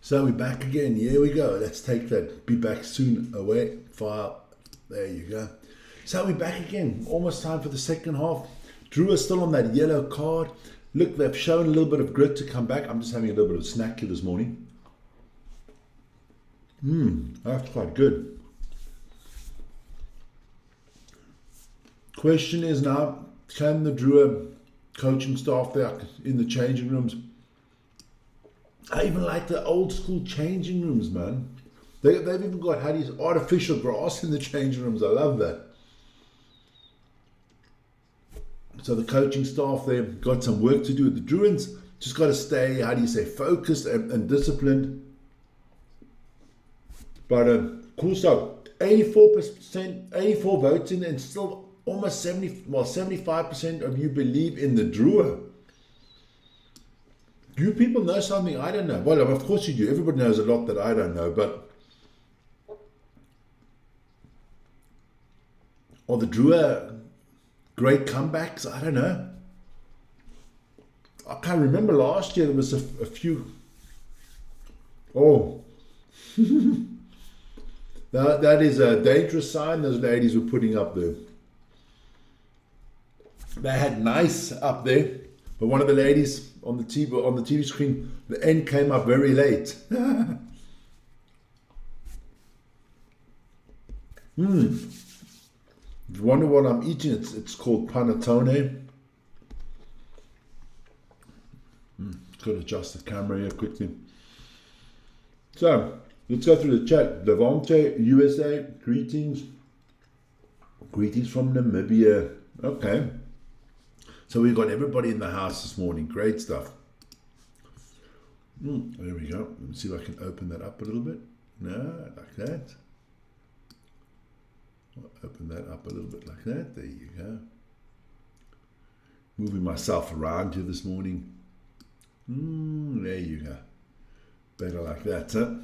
So we're back again. Here we go. Let's take that. Be back soon. Away. File. There you go. So we're back again. Almost time for the second half. Drew is still on that yellow card. Look, they've shown a little bit of grit to come back. I'm just having a little bit of snack here this morning. That's quite good. Question is now, can the Drua coaching staff there in the changing rooms, I even like the old school changing rooms, man. They've even got artificial grass in the changing rooms. I love that. So the coaching staff there got some work to do with the Druans. Just got to stay, focused and disciplined. But cool stuff. 84%, 84 votes in, and still almost 75% of you believe in the Drua. You people know something I don't know. Well, of course you do. Everybody knows a lot that I don't know, but are the Drua great comebacks? I don't know. I can't remember last year there was a few. Oh. That is a dangerous sign those ladies were putting up there. They had nice up there, but one of the ladies on the TV screen, the end came up very late. If you wonder what I'm eating, it's called panettone. Got to adjust the camera here quickly. So let's go through the chat. Levante, USA, greetings. Greetings from Namibia. Okay. So we've got everybody in the house this morning. Great stuff. There we go. Let me see if I can open that up a little bit. No, like that. I'll open that up a little bit like that. There you go. Moving myself around here this morning. There you go. Better like that, huh?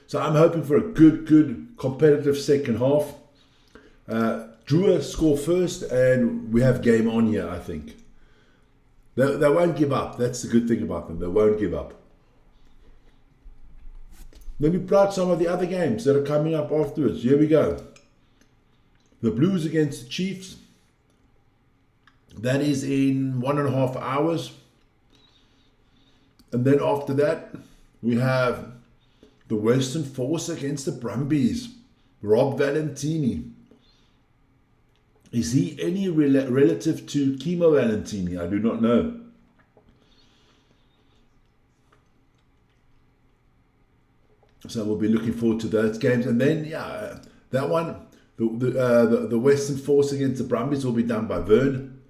So I'm hoping for a good competitive second half. Drua score first, and we have game on here, I think. They won't give up. That's the good thing about them. They won't give up. Let me plot some of the other games that are coming up afterwards. Here we go. The Blues against the Chiefs. That is in 1.5 hours. And then after that, we have the Western Force against the Brumbies. Rob Valentini. Is he any relative to Kimo Valentini? I do not know. So we'll be looking forward to those games. And then, that one, the Western Force against the Brumbies will be done by Vern.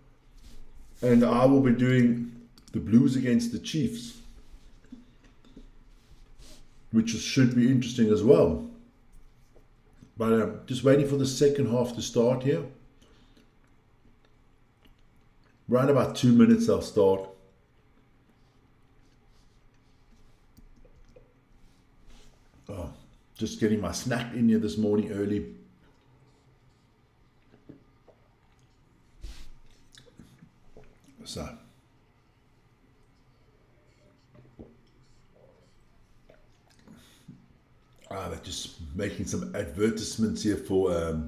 And I will be doing the Blues against the Chiefs, which should be interesting as well. But just waiting for the second half to start here. Around about 2 minutes I'll start. Just getting my snack in here this morning early. So. They're just making some advertisements here for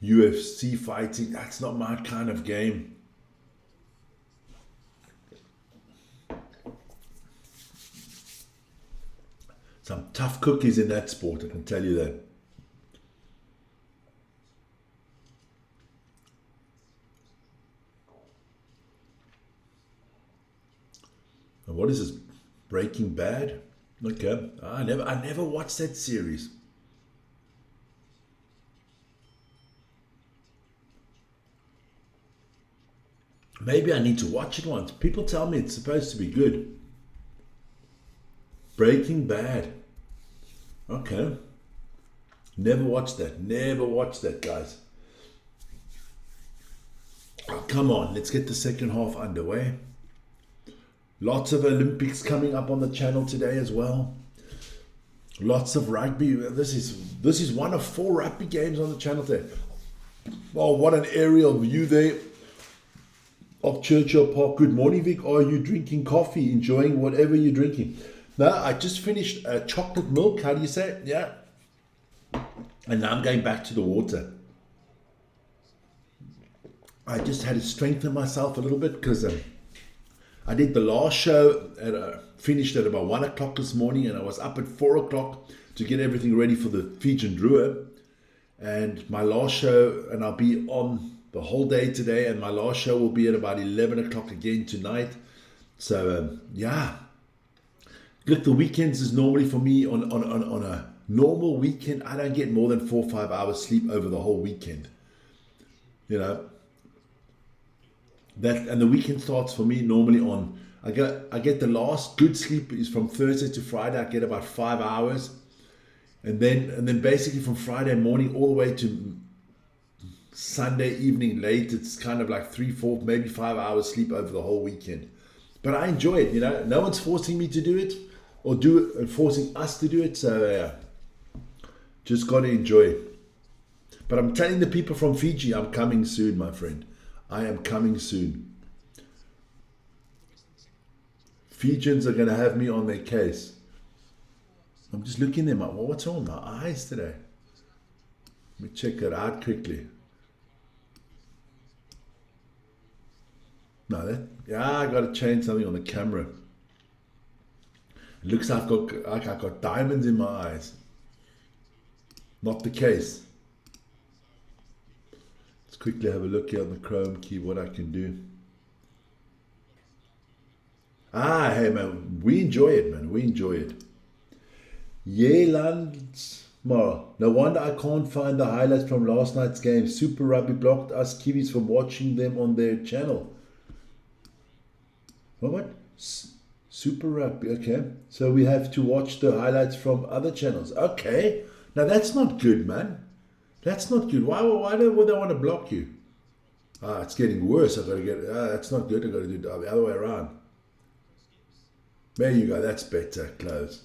UFC fighting. That's not my kind of game. Some tough cookies in that sport, I can tell you that. And what is this? Breaking Bad? Okay. I never watched that series. Maybe I need to watch it once. People tell me it's supposed to be good. Breaking Bad. Okay. Never watched that. Never watched that, guys. Oh, come on, let's get the second half underway. Lots of Olympics coming up on the channel today as well. Lots of rugby. This is one of 4 rugby games on the channel today. Oh, what an aerial view there of Churchill Park. Good morning, Vic. Are you drinking coffee? Enjoying whatever you're drinking? No, I just finished chocolate milk. How do you say it? Yeah. And now I'm going back to the water. I just had to strengthen myself a little bit because I did the last show, finished at about 1 o'clock this morning, and I was up at 4 o'clock to get everything ready for the Fijian Drua. And my last show, and I'll be on the whole day today, and my last show will be at about 11 o'clock again tonight. So, yeah. Look, the weekends is normally for me on a normal weekend, I don't get more than 4 or 5 hours sleep over the whole weekend. You know, that, and the weekend starts for me normally on, I get the last good sleep is from Thursday to Friday. I get about 5 hours. And then basically from Friday morning all the way to Sunday evening late, it's kind of like 3, 4, maybe 5 hours sleep over the whole weekend. But I enjoy it, you know. No one's forcing me to do it or forcing us to do it. So yeah, just got to enjoy it. But I'm telling the people from Fiji, I'm coming soon, my friend. I am coming soon. Fijians are going to have me on their case. I'm just looking at them. What's wrong with my eyes today? Let me check it out quickly. No, I got to change something on the camera. It looks like I've got diamonds in my eyes. Not the case. Let's quickly have a look here on the Chrome key what I can do. Hey man, we enjoy it, man. We enjoy it. Yelands Mara. No wonder I can't find the highlights from last night's game. Super Rugby blocked us Kiwis from watching them on their channel. What? Super Rugby, okay. So we have to watch the highlights from other channels. Okay. Now that's not good, man. That's not good. Why would they want to block you? It's getting worse. I've got to get, that's not good. I've got to do it the other way around. There you go. That's better. Close.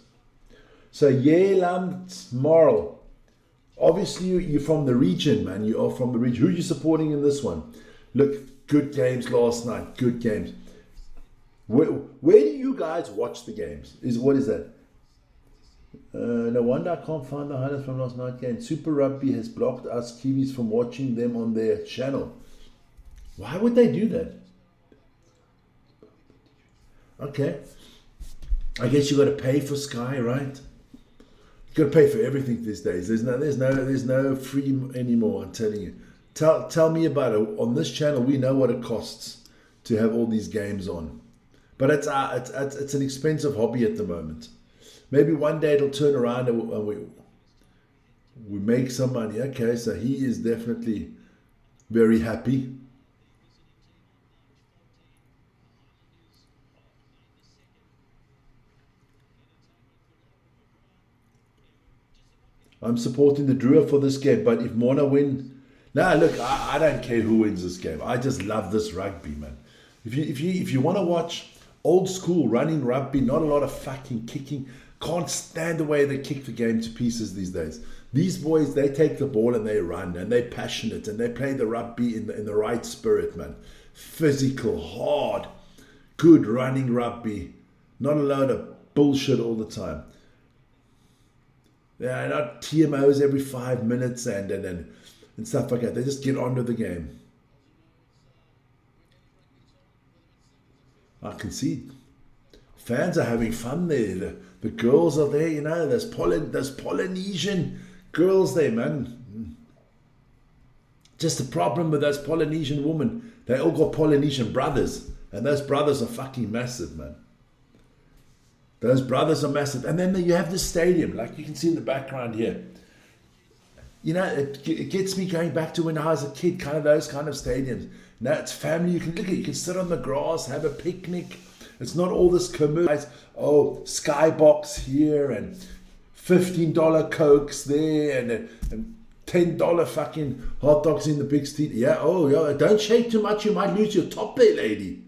So Yeland Moral. Obviously you're from the region, man. You are from the region. Who are you supporting in this one? Look, good games last night. Good games. Where do you guys watch the games? What is that? No wonder I can't find the highlights from last night's game. Super Rugby has blocked us Kiwis from watching them on their channel. Why would they do that? Okay. I guess you got to pay for Sky, right? You got to pay for everything these days. There's no free anymore. I'm telling you. Tell me about it. On this channel, we know what it costs to have all these games on. But it's an expensive hobby at the moment. Maybe one day it'll turn around and we make some money. Okay, so he is definitely very happy. I'm supporting the Drua for this game, but if Moana win, look, I don't care who wins this game. I just love this rugby, man. If you want to watch old school running rugby, not a lot of fucking kicking, can't stand the way they kick the game to pieces these days. These boys, they take the ball and they run and they're passionate and they play the rugby in the right spirit, man. Physical, hard, good running rugby, not a load of bullshit all the time. Yeah, not TMOs every 5 minutes and stuff like that. They just get on with the game. I can see fans are having fun there. The girls are there, you know. There's Polynesian girls there, man. Just the problem with those Polynesian women, they all got Polynesian brothers, and those brothers are fucking massive, man. Those brothers are massive. And then you have the stadium, like you can see in the background here. You know, it gets me going back to when I was a kid, kind of those kind of stadiums. Now it's family. You can look at it. You can sit on the grass, have a picnic. It's not all this commercial. Oh, skybox here and $15 Cokes there and $10 fucking hot dogs in the big street. Yeah, oh, yeah. Don't shake too much. You might lose your top there, lady.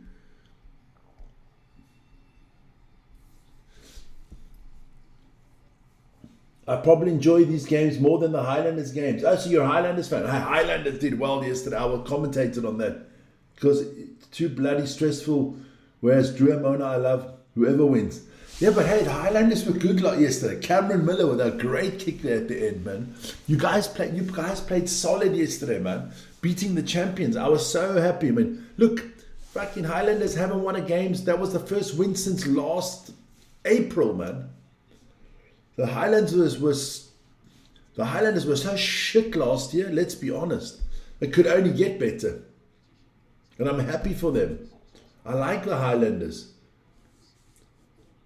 I probably enjoy these games more than the Highlanders games. Oh, so you're a Highlanders fan. Highlanders did well yesterday. I will commentate on that because it's too bloody stressful. Whereas Drua Moana, I love whoever wins. Yeah, but hey, the Highlanders were good like yesterday. Cameron Miller with a great kick there at the end, man. You guys played solid yesterday, man. Beating the champions. I was so happy. I mean, look, fucking Highlanders haven't won a game. That was the first win since last April, man. The Highlanders were so shit last year, let's be honest. It could only get better. And I'm happy for them. I like the Highlanders.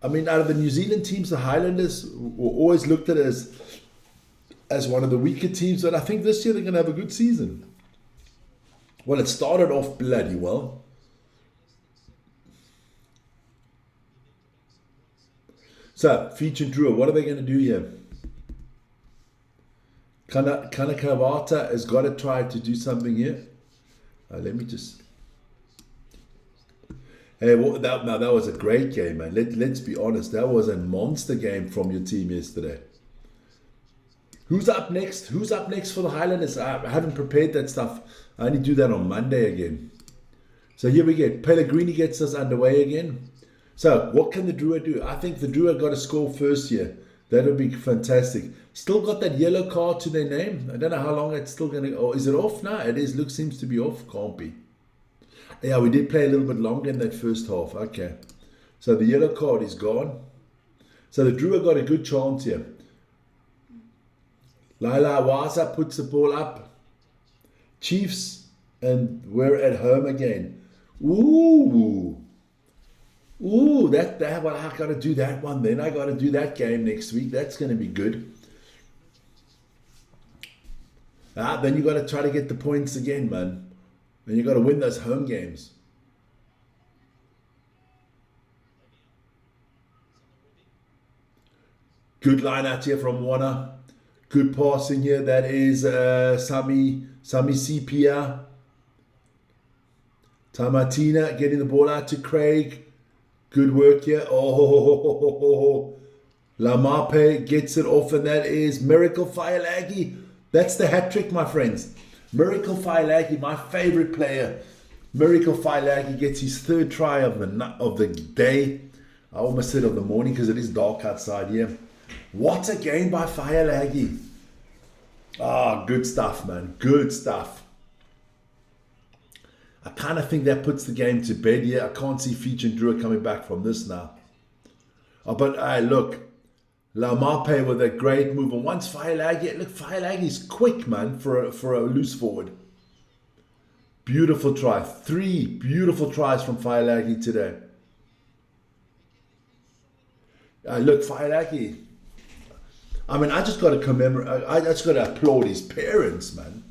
I mean, out of the New Zealand teams, the Highlanders were always looked at as one of the weaker teams, but I think this year they're going to have a good season. Well, it started off bloody well. So, Fijian Drua, what are they going to do here? Kanakawata has got to try to do something here. Let me just... Hey, that was a great game, man. Let's be honest. That was a monster game from your team yesterday. Who's up next? Who's up next for the Highlanders? I haven't prepared that stuff. I only do that on Monday again. So here we get. Pellegrini gets us underway again. So what can the Drua do? I think the Drua got to score first here. That would be fantastic. Still got that yellow card to their name. I don't know how long it's still going to... Oh, is it off now? It is. Seems to be off. Can't be. Yeah, we did play a little bit longer in that first half. Okay. So the yellow card is gone. So the Drua got a good chance here. Laila Waza puts the ball up. Chiefs, and we're at home again. Ooh. That well, I got to do that one then. I got to do that game next week. That's going to be good. Then you got to try to get the points again, man. And you got to win those home games. Good line out here from Moana. Good passing here. That is Sami Sepia. Tamatina getting the ball out to Craig. Good work here. Oh, Lamape gets it off, and that is Miracle Failagi. That's the hat trick, my friends. Miracle Failagi, my favorite player. Miracle Failagi gets his third try of the day. I almost said of the morning because it is dark outside here. What a game by Failagi. Good stuff, man. Good stuff. I kind of think that puts the game to bed here. I can't see Fijian Drua coming back from this now. But look. Laumape with a great move. And once Failagi, look, Failagi's quick, man, for a loose forward. Beautiful try. 3 beautiful tries from Failagi today. Look, Failagi. I mean, I just got to commemorate. I just got to applaud his parents, man.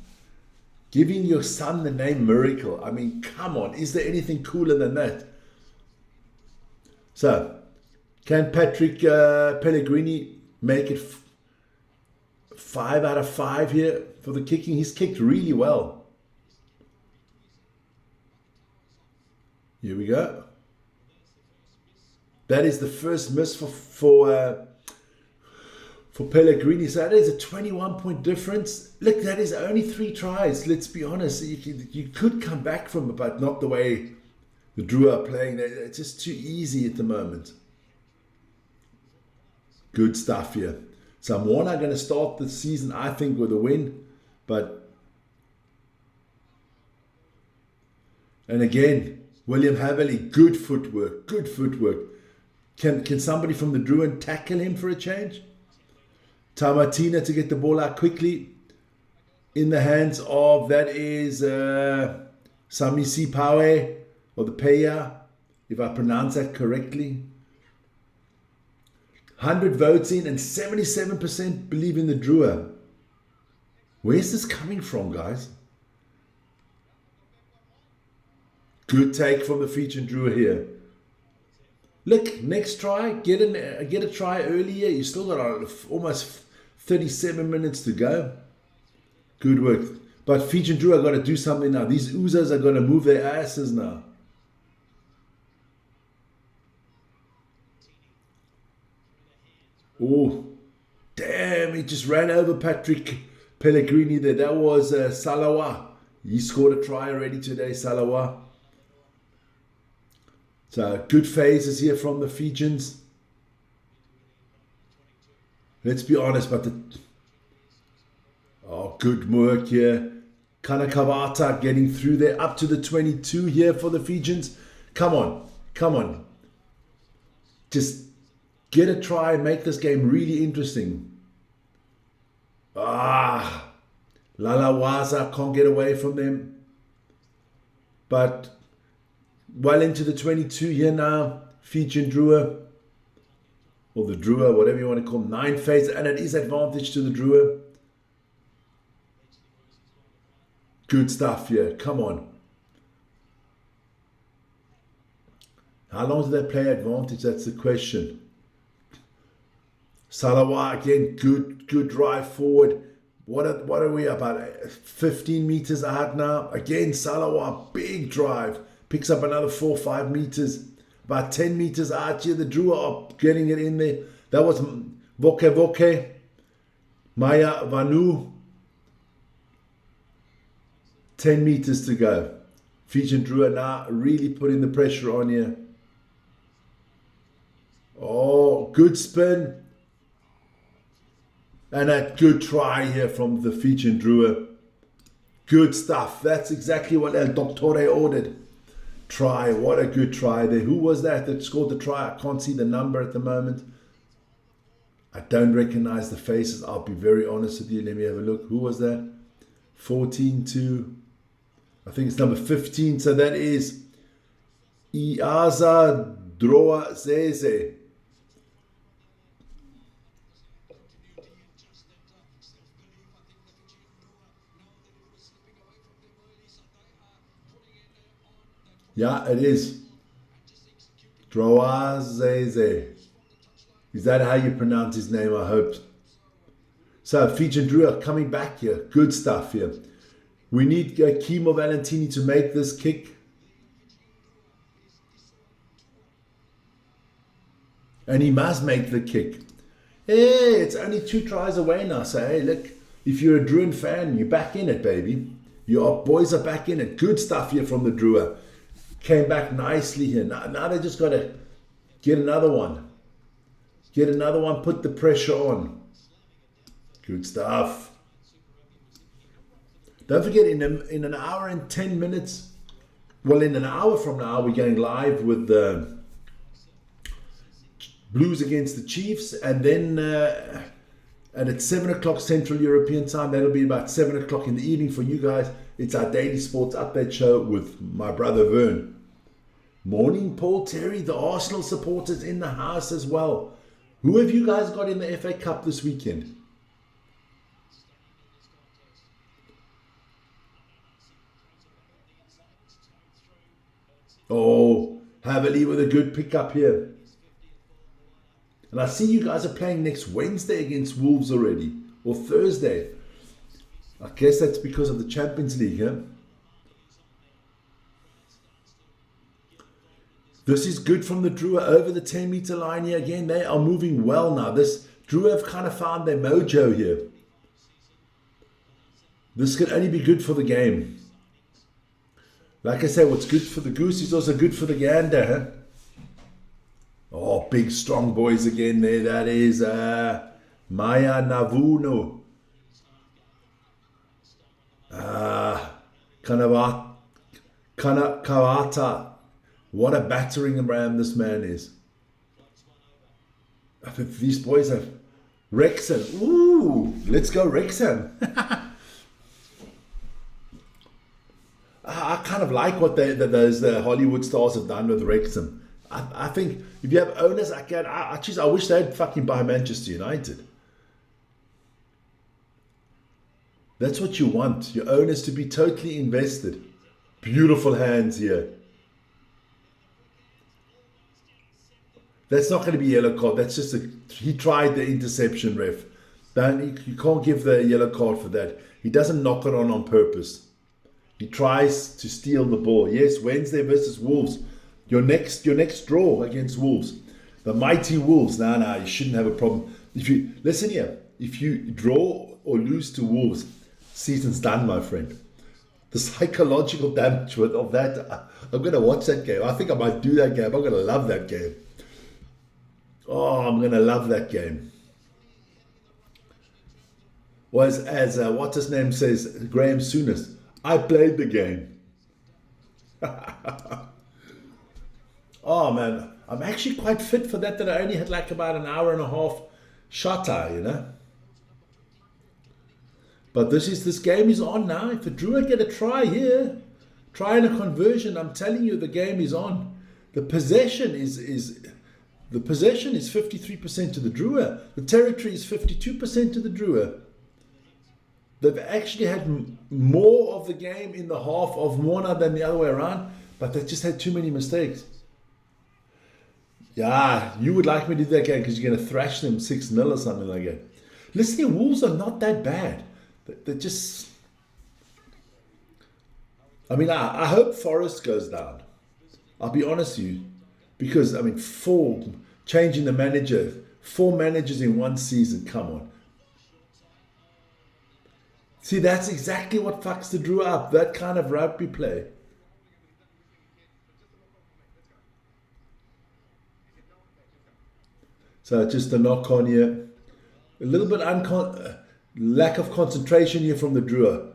Giving your son the name Miracle. I mean, come on. Is there anything cooler than that? So, can Patrick Pellegrini make it 5 out of 5 here for the kicking? He's kicked really well. Here we go. That is the first miss for Pellegrini. So that is a 21-point difference. Look, that is only 3 tries. Let's be honest. You could come back from it, but not the way the Drua are playing. It's just too easy at the moment. Good stuff here. So Moana are going to start the season, I think, with a win. And again, William Haveli, good footwork. Good footwork. Can somebody from the Drua tackle him for a change? Tamatina to get the ball out quickly. In the hands of, that is Samisi Pawe, or the Peya, if I pronounce that correctly. 100 votes in and 77% believe in the Drua. Where's this coming from, guys? Good take from the Fijian Drua here. Look, next try, get a try earlier. You still got almost 37 minutes to go. Good work. But Fijian Drua got to do something now. These Uzas are going to move their asses now. Oh, damn, he just ran over Patrick Pellegrini there. That was Salawa. He scored a try already today, Salawa. So good phases here from the Fijians. let's be honest, but good work here. Kanakawata getting through there up to the 22 here for the Fijians. Come on, come on. Just get a try and make this game really interesting. Lalawaza can't get away from them. But well into the 22 here now. Fijian Drua, or the Drua, whatever you want to call them, 9 phase, and it is advantage to the Drua. Good stuff here. Come on. How long do they play advantage? That's the question. Salawa again, good drive forward. What are we about 15 meters out now? Again, Salawa, big drive. Picks up another 4 or 5 meters. About 10 meters out here. The Drua are getting it in there. That was Voke. Maya Vanu. 10 meters to go. Fijian Drua now really putting the pressure on here. Oh, good spin. And a good try here from the Fijian Drua. Good stuff. That's exactly what El Doctore ordered. Try. What a good try there. Who was that scored the try? I can't see the number at the moment. I don't recognize the faces. I'll be very honest with you. Let me have a look. Who was that? 14 to... I think it's number 15. So that is Iaza Droa Zeze. Yeah, it is. Droa Zeze. Is that how you pronounce his name? I hope. So Fijian Drua coming back here. Good stuff here. We need Kimo Valentini to make this kick. And he must make the kick. Hey, it's only 2 tries away now. So, hey, look, if you're a Druan fan, you're back in it, baby. Your boys are back in it. Good stuff here from the Drua. Came back nicely here. Now they just got to get another one. Get another one. Put the pressure on. Good stuff. Don't forget, in an hour and 10 minutes, well, in an hour from now, we're going live with the Blues against the Chiefs. And then and at 7 o'clock Central European time, that'll be about 7 o'clock in the evening for you guys. It's our daily sports update show with my brother Vern. Morning, Paul Terry, the Arsenal supporters in the house as well. Who have you guys got in the FA Cup this weekend? Oh, Haverly with a good pickup here. And I see you guys are playing next Wednesday against Wolves already. Or Thursday. I guess that's because of the Champions League, huh? This is good from the Drua over the 10-meter line here again. They are moving well now. This Drua have kind of found their mojo here. This could only be good for the game. Like I say, what's good for the goose is also good for the gander, huh? Oh, big strong boys again there. That is Maya Navuno. Kanakawata. What a battering ram this man is. I think these boys have Wrexham. Ooh, let's go Wrexham. I kind of like what the Hollywood stars have done with Wrexham. I think if you have owners, I wish they'd fucking buy Manchester United. That's what you want. Your owners to be totally invested. Beautiful hands here. That's not going to be yellow card. That's just he tried the interception, ref. You can't give the yellow card for that. He doesn't knock it on purpose. He tries to steal the ball. Yes, Wednesday versus Wolves. Your next draw against Wolves. The mighty Wolves. No, you shouldn't have a problem. Listen here, if you draw or lose to Wolves, season's done, my friend. The psychological damage of that, I'm going to watch that game. I think I might do that game. I'm going to love that game. Oh, I'm going to love that game. was, as what's his name says, Graham Souness, I played the game. Oh man, I'm actually quite fit for that I only had like about an hour and a half shot eye, you know. But this game is on now. If the Drua get a try here, try and a conversion, I'm telling you the game is on. The possession is 53% to the Drua. The territory is 52% to the Drua. They've actually had more of the game in the half of Moana than the other way around, but they just had too many mistakes. Yeah, you would like me to do that game because you're going to thrash them 6-0 or something like that. Listen, the Wolves are not that bad. They're just... I mean, I hope Forrest goes down. I'll be honest with you. Because, I mean, changing the manager, 4 managers in one season, come on. See, that's exactly what fucks the Drua up, that kind of rugby play. So just a knock on here. A little bit lack of concentration here from the Drua.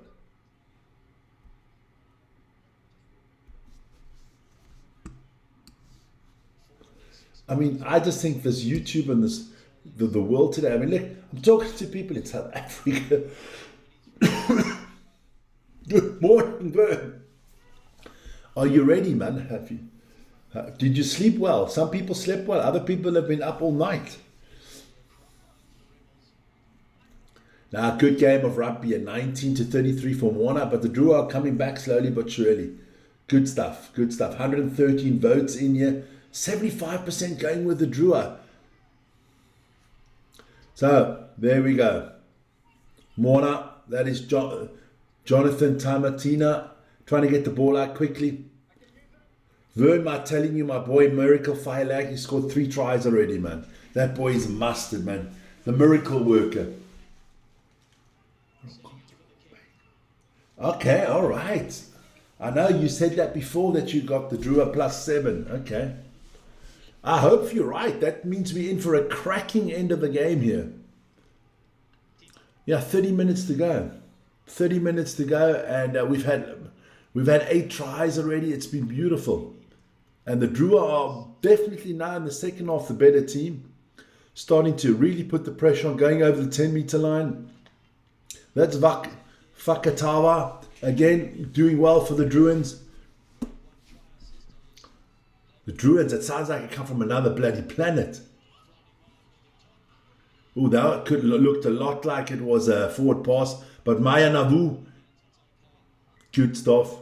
I mean, I just think this YouTube and the world today. I mean, look, I'm talking to people in South Africa. Good morning, Vern. Are you ready, man? Did you sleep well? Some people slept well. Other people have been up all night. Now, good game of rugby, a 19-33 for Moana, but the Drua are coming back slowly but surely. Good stuff, good stuff. 113 votes in here. 75% going with the Drua. So, there we go. Moana, that is Jonathan Tamatina, trying to get the ball out quickly. Vern, I'm telling you, my boy Miracle Firelag, he scored 3 tries already, man. That boy is mustard, man. The miracle worker. Okay, all right. I know you said that before that you got the Drua +7. Okay. I hope you're right. That means we're in for a cracking end of the game here. Yeah, 30 minutes to go. 30 minutes to go, and we've had 8 tries already. It's been beautiful. And the Drua are definitely now in the second half the better team. Starting to really put the pressure on, going over the 10-meter line. That's Fakatawa, again, doing well for the Druans. The Druids, it sounds like it come from another bloody planet. Oh, that could looked a lot like it was a forward pass. But Maya Navu, good stuff.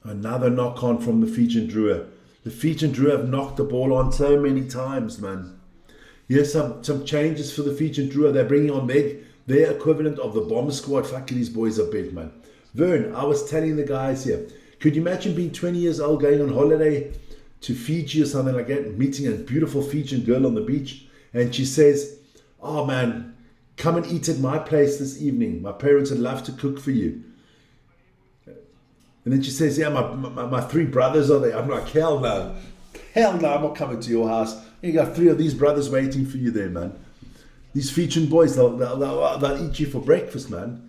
Another knock on from the Fijian Drua. The Fijian Drua have knocked the ball on so many times, man. Here's some changes for the Fijian Drua. They're bringing on their equivalent of the bomber squad. Fucking these boys are big, man. Vern, I was telling the guys here, could you imagine being 20 years old, going on holiday to Fiji or something like that, meeting a beautiful Fijian girl on the beach, and she says, oh man, come and eat at my place this evening. My parents would love to cook for you. And then she says, yeah, my 3 brothers are there. I'm like, hell no. Hell no, I'm not coming to your house. You got 3 of these brothers waiting for you there, man. These Fijian boys, they'll eat you for breakfast, man.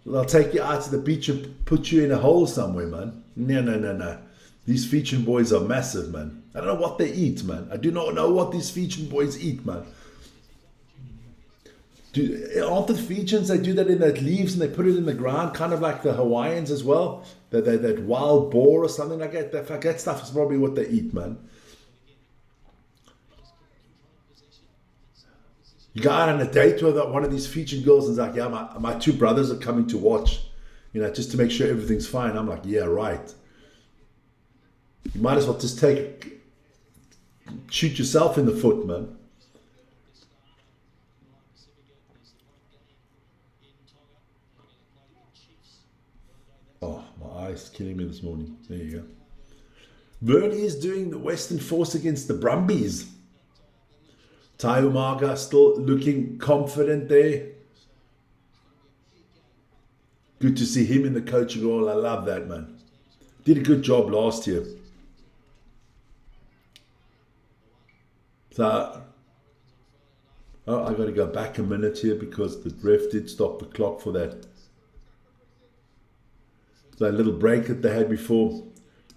They'll take you out to the beach and put you in a hole somewhere, man. No. These Fijian boys are massive, man. I don't know what they eat, man. I do not know what these Fijian boys eat, man. Aren't the Fijians, they do that in that leaves and they put it in the ground, kind of like the Hawaiians as well? That wild boar or something like that. That stuff is probably what they eat, man. You go out on a date with one of these Fijian girls and it's like, yeah, my 2 brothers are coming to watch, just to make sure everything's fine. I'm like, yeah, right. You might as well just shoot yourself in the foot, man. Oh, my eyes killing me this morning. There you go. Vern is doing the Western Force against the Brumbies. Taumaga still looking confident there. Good to see him in the coaching role. I love that, man. Did a good job last year. So, Oh, I got to go back a minute here because the ref did stop the clock for that. That little break that they had before.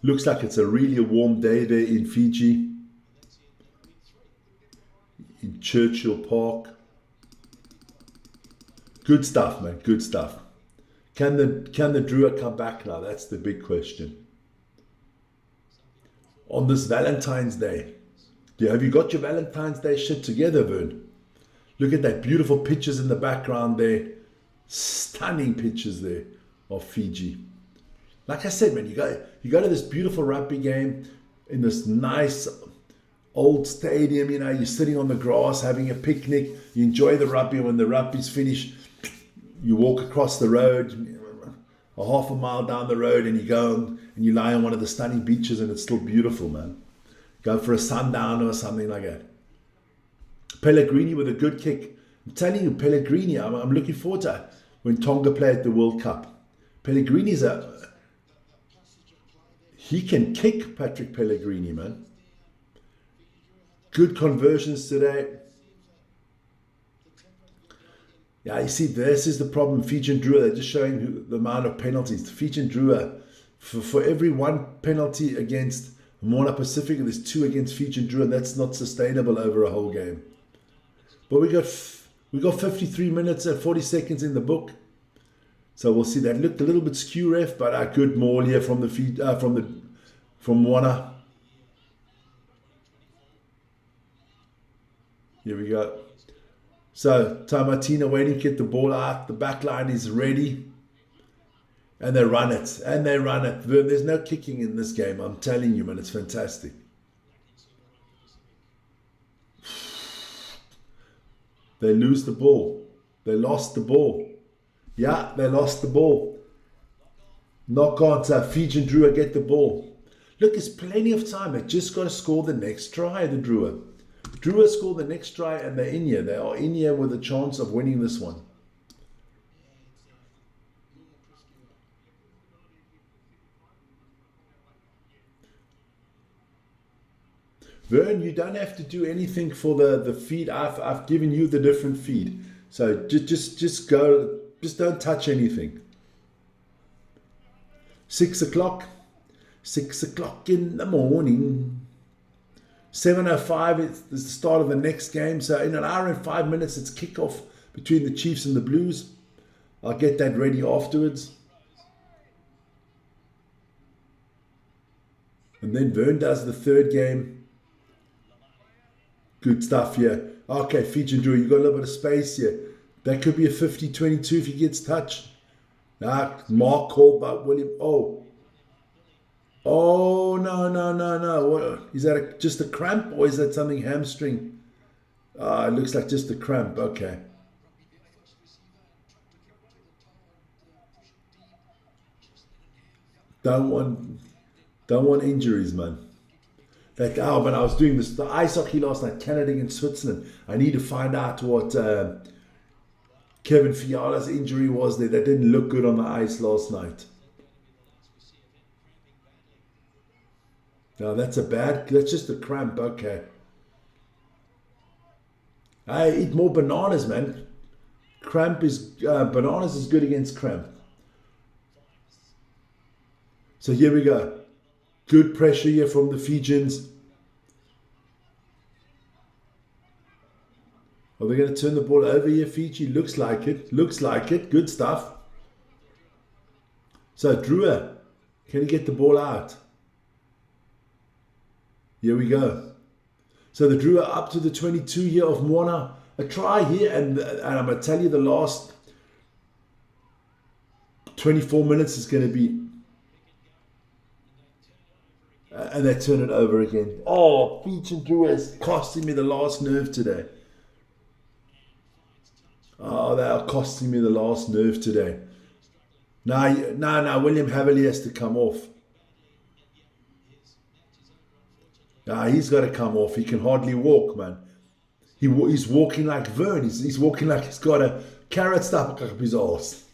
Looks like it's a really warm day there in Fiji, in Churchill Park. Good stuff, man. Good stuff. Can the Drua come back now? That's the big question. On this Valentine's Day. Have you got your Valentine's Day shit together, Vern? Look at that beautiful pictures in the background there. Stunning pictures there of Fiji. Like I said, man, you go to this beautiful rugby game in this nice old stadium. You know, you're sitting on the grass having a picnic. You enjoy the rugby. When the rugby's finished, you walk across the road, a half a mile down the road, and you go and you lie on one of the stunning beaches, and it's still beautiful, man. Go for a sundown or something like that. Pellegrini with a good kick. I'm telling you, Pellegrini, I'm looking forward to it when Tonga play at the World Cup. Pellegrini's he can kick, Patrick Pellegrini, man. Good conversions today. Yeah, you see, this is the problem. Fijian Drua, they're just showing the amount of penalties. Fijian Drua, for every one penalty against Moana Pacifica, there's 2 against Fijian Drua, and that's not sustainable over a whole game. But we got 53 minutes and 40 seconds in the book. So we'll see. That looked a little bit skew, ref, but a good maul here from Moana. Here we go. So Tamatina waiting to get the ball out. The back line is ready. And they run it. And they run it. There's no kicking in this game. I'm telling you, man. It's fantastic. They lose the ball. They lost the ball. Yeah, they lost the ball. Knock on to Fijian Drua, get the ball. Look, there's plenty of time. They just got to score the next try, the Drua. Drua score the next try and they're in here. They are in here with a chance of winning this one. Vern, you don't have to do anything for the feed. I've given you the different feed. So just go, just don't touch anything. 6 o'clock. 6 o'clock in the morning. 7:05 is the start of the next game. So in an hour and 5 minutes, it's kickoff between the Chiefs and the Blues. I'll get that ready afterwards. And then Vern does the third game. Good stuff here. Okay, Fijian Drua, you got a little bit of space here. That could be a 50-22 if he gets touched. Mark called by William. Oh, no. What, is that just a cramp or is that something hamstring? It looks like just a cramp. Okay. Don't want injuries, man. But I was doing the ice hockey last night, Canada against Switzerland. I need to find out what Kevin Fiala's injury was there. That didn't look good on the ice last night. No, that's just a cramp. Okay. I eat more bananas, man. Bananas is good against cramp. So here we go. Good pressure here from the Fijians. Are they going to turn the ball over here, Fiji? Looks like it. Good stuff. So Drua, can he get the ball out? Here we go. So the Drua up to the 22 here of Moana. A try here, and I'm going to tell you the last 24 minutes is going to be... and they turn it over again. Oh, Fijian Drua is costing me the last nerve today. Oh, they are costing me the last nerve today. No, William Havili has to come off. He's got to come off. He can hardly walk, man. He's walking like Vern. He's walking like he's got a carrot stuck up his arse.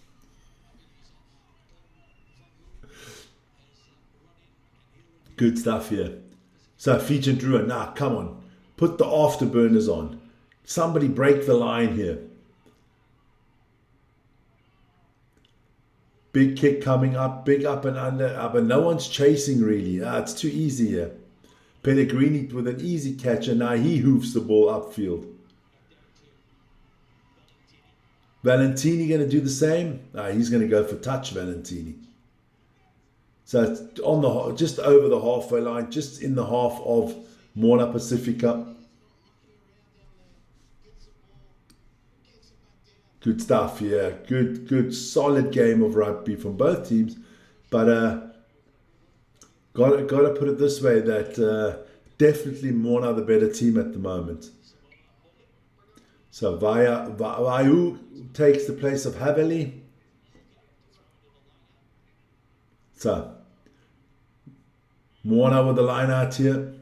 Good stuff here. So Fijian Drua, come on. Put the afterburners on. Somebody break the line here. Big kick coming up, big up and under, but no one's chasing really. It's too easy here. Pellegrini with an easy catch, and now he hoofs the ball upfield. Valentini going to do the same? He's going to go for touch, Valentini. So it's on the, just over the halfway line, just in the half of Moana Pacifica. Good stuff, yeah. Good, solid game of rugby from both teams. But got to put it this way, that definitely Moana the better team at the moment. So Vaiu takes the place of Haveli. So Moana with the line out here.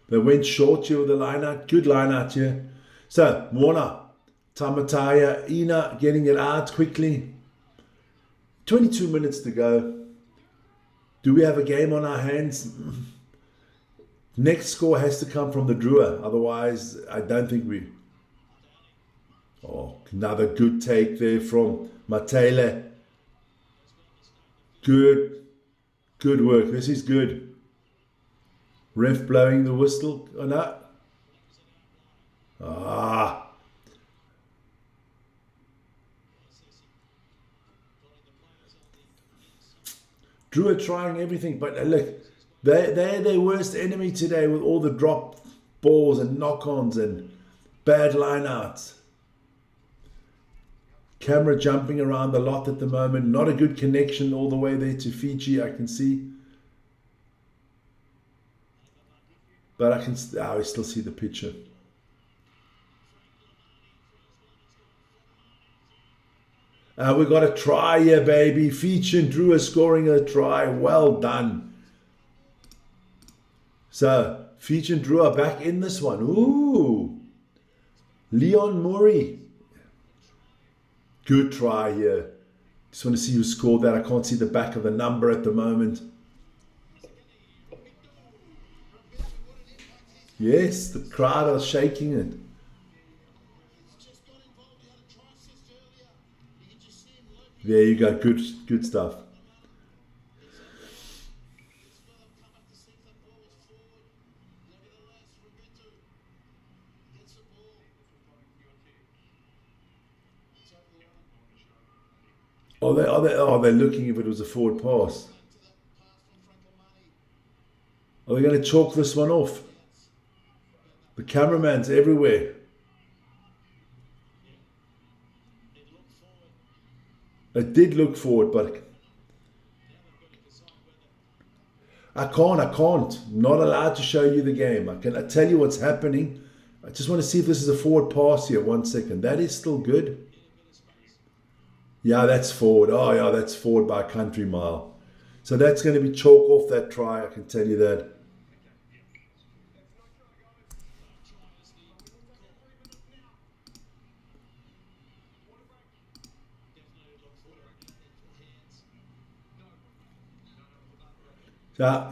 They went short here with the line out. Good line out here. So Moana, Tamataya, Ina getting it out quickly. 22 minutes to go. Do we have a game on our hands? Next score has to come from the Drua. Otherwise, I don't think we... Oh, another good take there from Matele. Good work. This is good. Ref blowing the whistle or not? Drua trying everything, but look, they're their worst enemy today with all the drop balls and knock-ons and bad line-outs. Camera jumping around a lot at the moment. Not a good connection all the way there to Fiji, I can see. But I still see the picture. We got a try here, baby. Fijian Drua scoring a try. Well done. So, Fijian Drua back in this one. Ooh. Leon Murray. Good try here. Just want to see who scored that. I can't see the back of the number at the moment. Yes, the crowd are shaking it. There you go. Good stuff. They're looking if it was a forward pass. Are they going to chalk this one off? The cameraman's everywhere. It did look forward, but I can't. Not allowed to show you the game. I tell you what's happening. I just want to see if this is a forward pass here. 1 second. That is still good. Yeah, that's forward. Oh, yeah, that's forward by a country mile. So that's going to be chalk off that try, I can tell you that.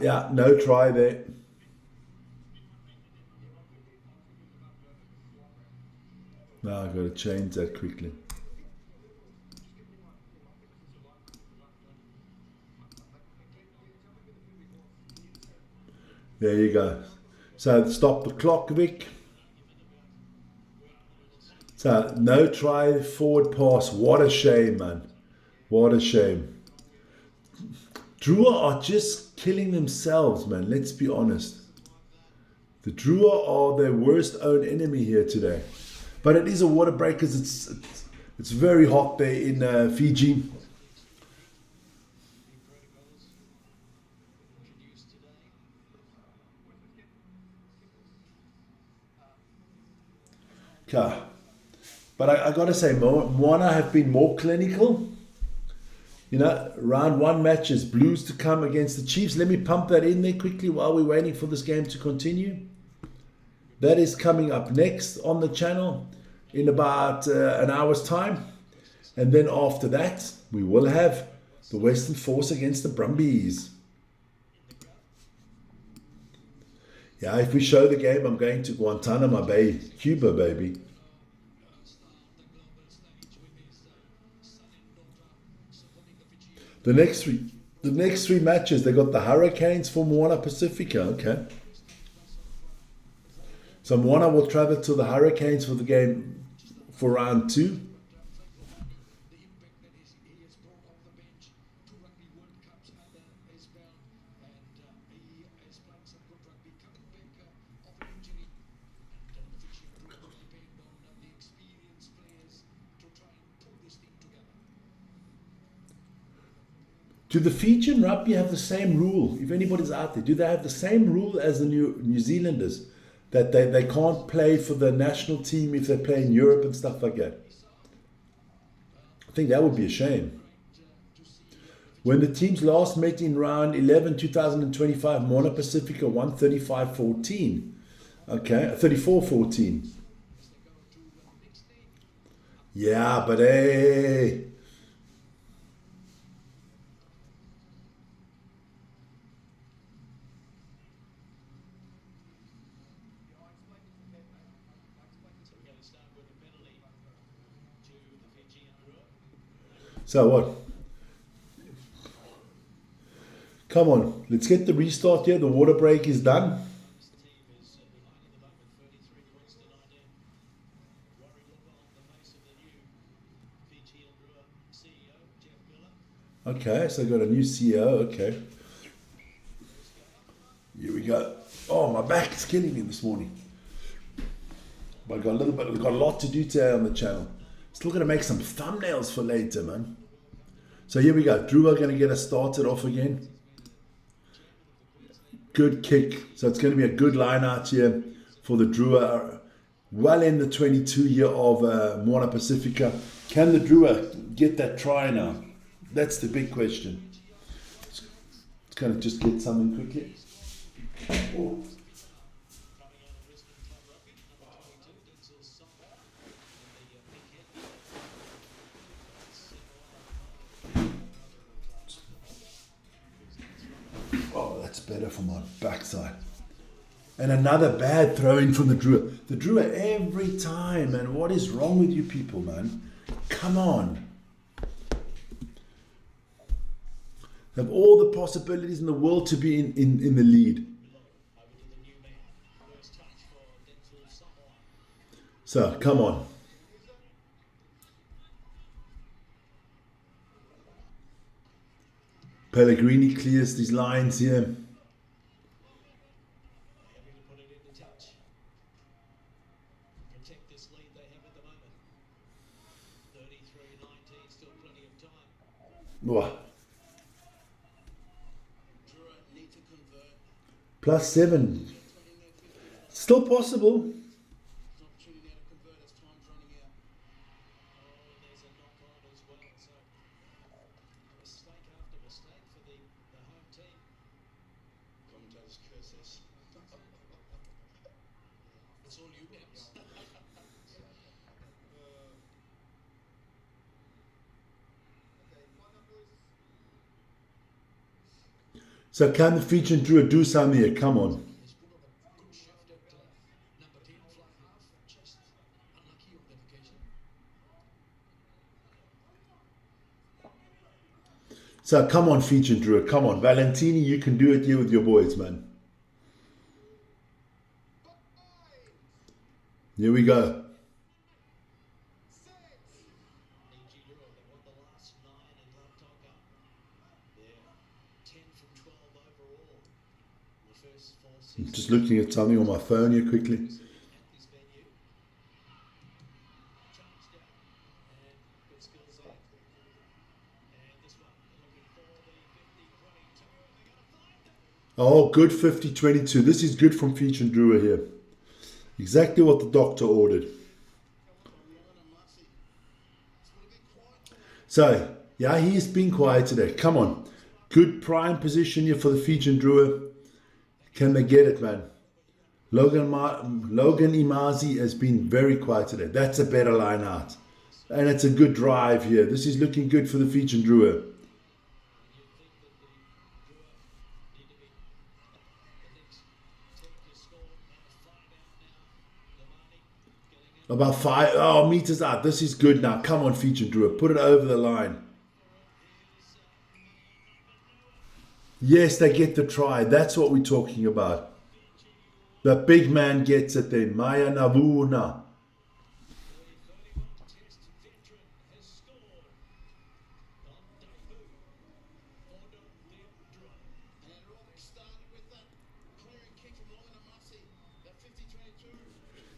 Yeah, no try there. Now I've got to change that quickly. There you go. So stop the clock, Vic. So no try, forward pass. What a shame, man. What a shame. Drua are just killing themselves, man. Let's be honest. The Drua are their worst own enemy here today. But it is a water break because it's very hot there in Fiji. Okay. But I got to say, Moana have been more clinical. You know, round one matches, Blues to come against the Chiefs. Let me pump that in there quickly while we're waiting for this game to continue. That is coming up next on the channel in about an hour's time. And then after that, we will have The Western Force against the Brumbies. Yeah, if we show the game, I'm going to Guantanamo Bay, Cuba, baby. The next three matches, they got the Hurricanes for Moana Pacifica. Okay. So Moana will travel to the Hurricanes for the game for round 2. Do the Fijian Rugby have the same rule? If anybody's out there, do they have the same rule as the New Zealanders? That they can't play for the national team if they play in Europe and stuff like that? I think that would be a shame. When the teams last met in round 11, 2025, Moana Pacifica won 35-14. Okay, 34-14. Yeah, but hey. So what? Come on, let's get the restart here. The water break is done. Okay, so I got a new CEO. Okay. Here we go. Oh, my back is killing me this morning. But I've got a lot to do today on the channel. Still going to make some thumbnails for later, man. So here we go. Drua going to get us started off again. Good kick. So it's going to be a good line out here for the Drua. Well in the 22 year of Moana Pacifica. Can the Drua get that try now? That's the big question. Let's kind of just get something quickly. Oh. That's better for my backside. And another bad throw in from the Drua. The Drua every time, man. What is wrong with you people, man? Come on. They have all the possibilities in the world to be in the lead. So, come on. Pellegrini clears these lines here. Wow. +7. Still possible. So can the Fijian Drua do something here? Come on. So come on, Fijian Drua. Come on. Valentini, you can do it here with your boys, man. Here we go. I'm just looking at something on my phone here quickly. Oh, good 50-22. This is good from Fijian Drua here. Exactly what the doctor ordered. So, yeah, he's been quiet today. Come on. Good prime position here for the Fijian Drua. Can they get it, man? Logan Imazi has been very quiet today. That's a better line out. And it's a good drive here. This is looking good for the Fijian Drua. About 5 meters out. This is good now. Come on, Fijian Drua. Put it over the line. Yes, they get the try. That's what we're talking about. The big man gets it then. Maya Navuna.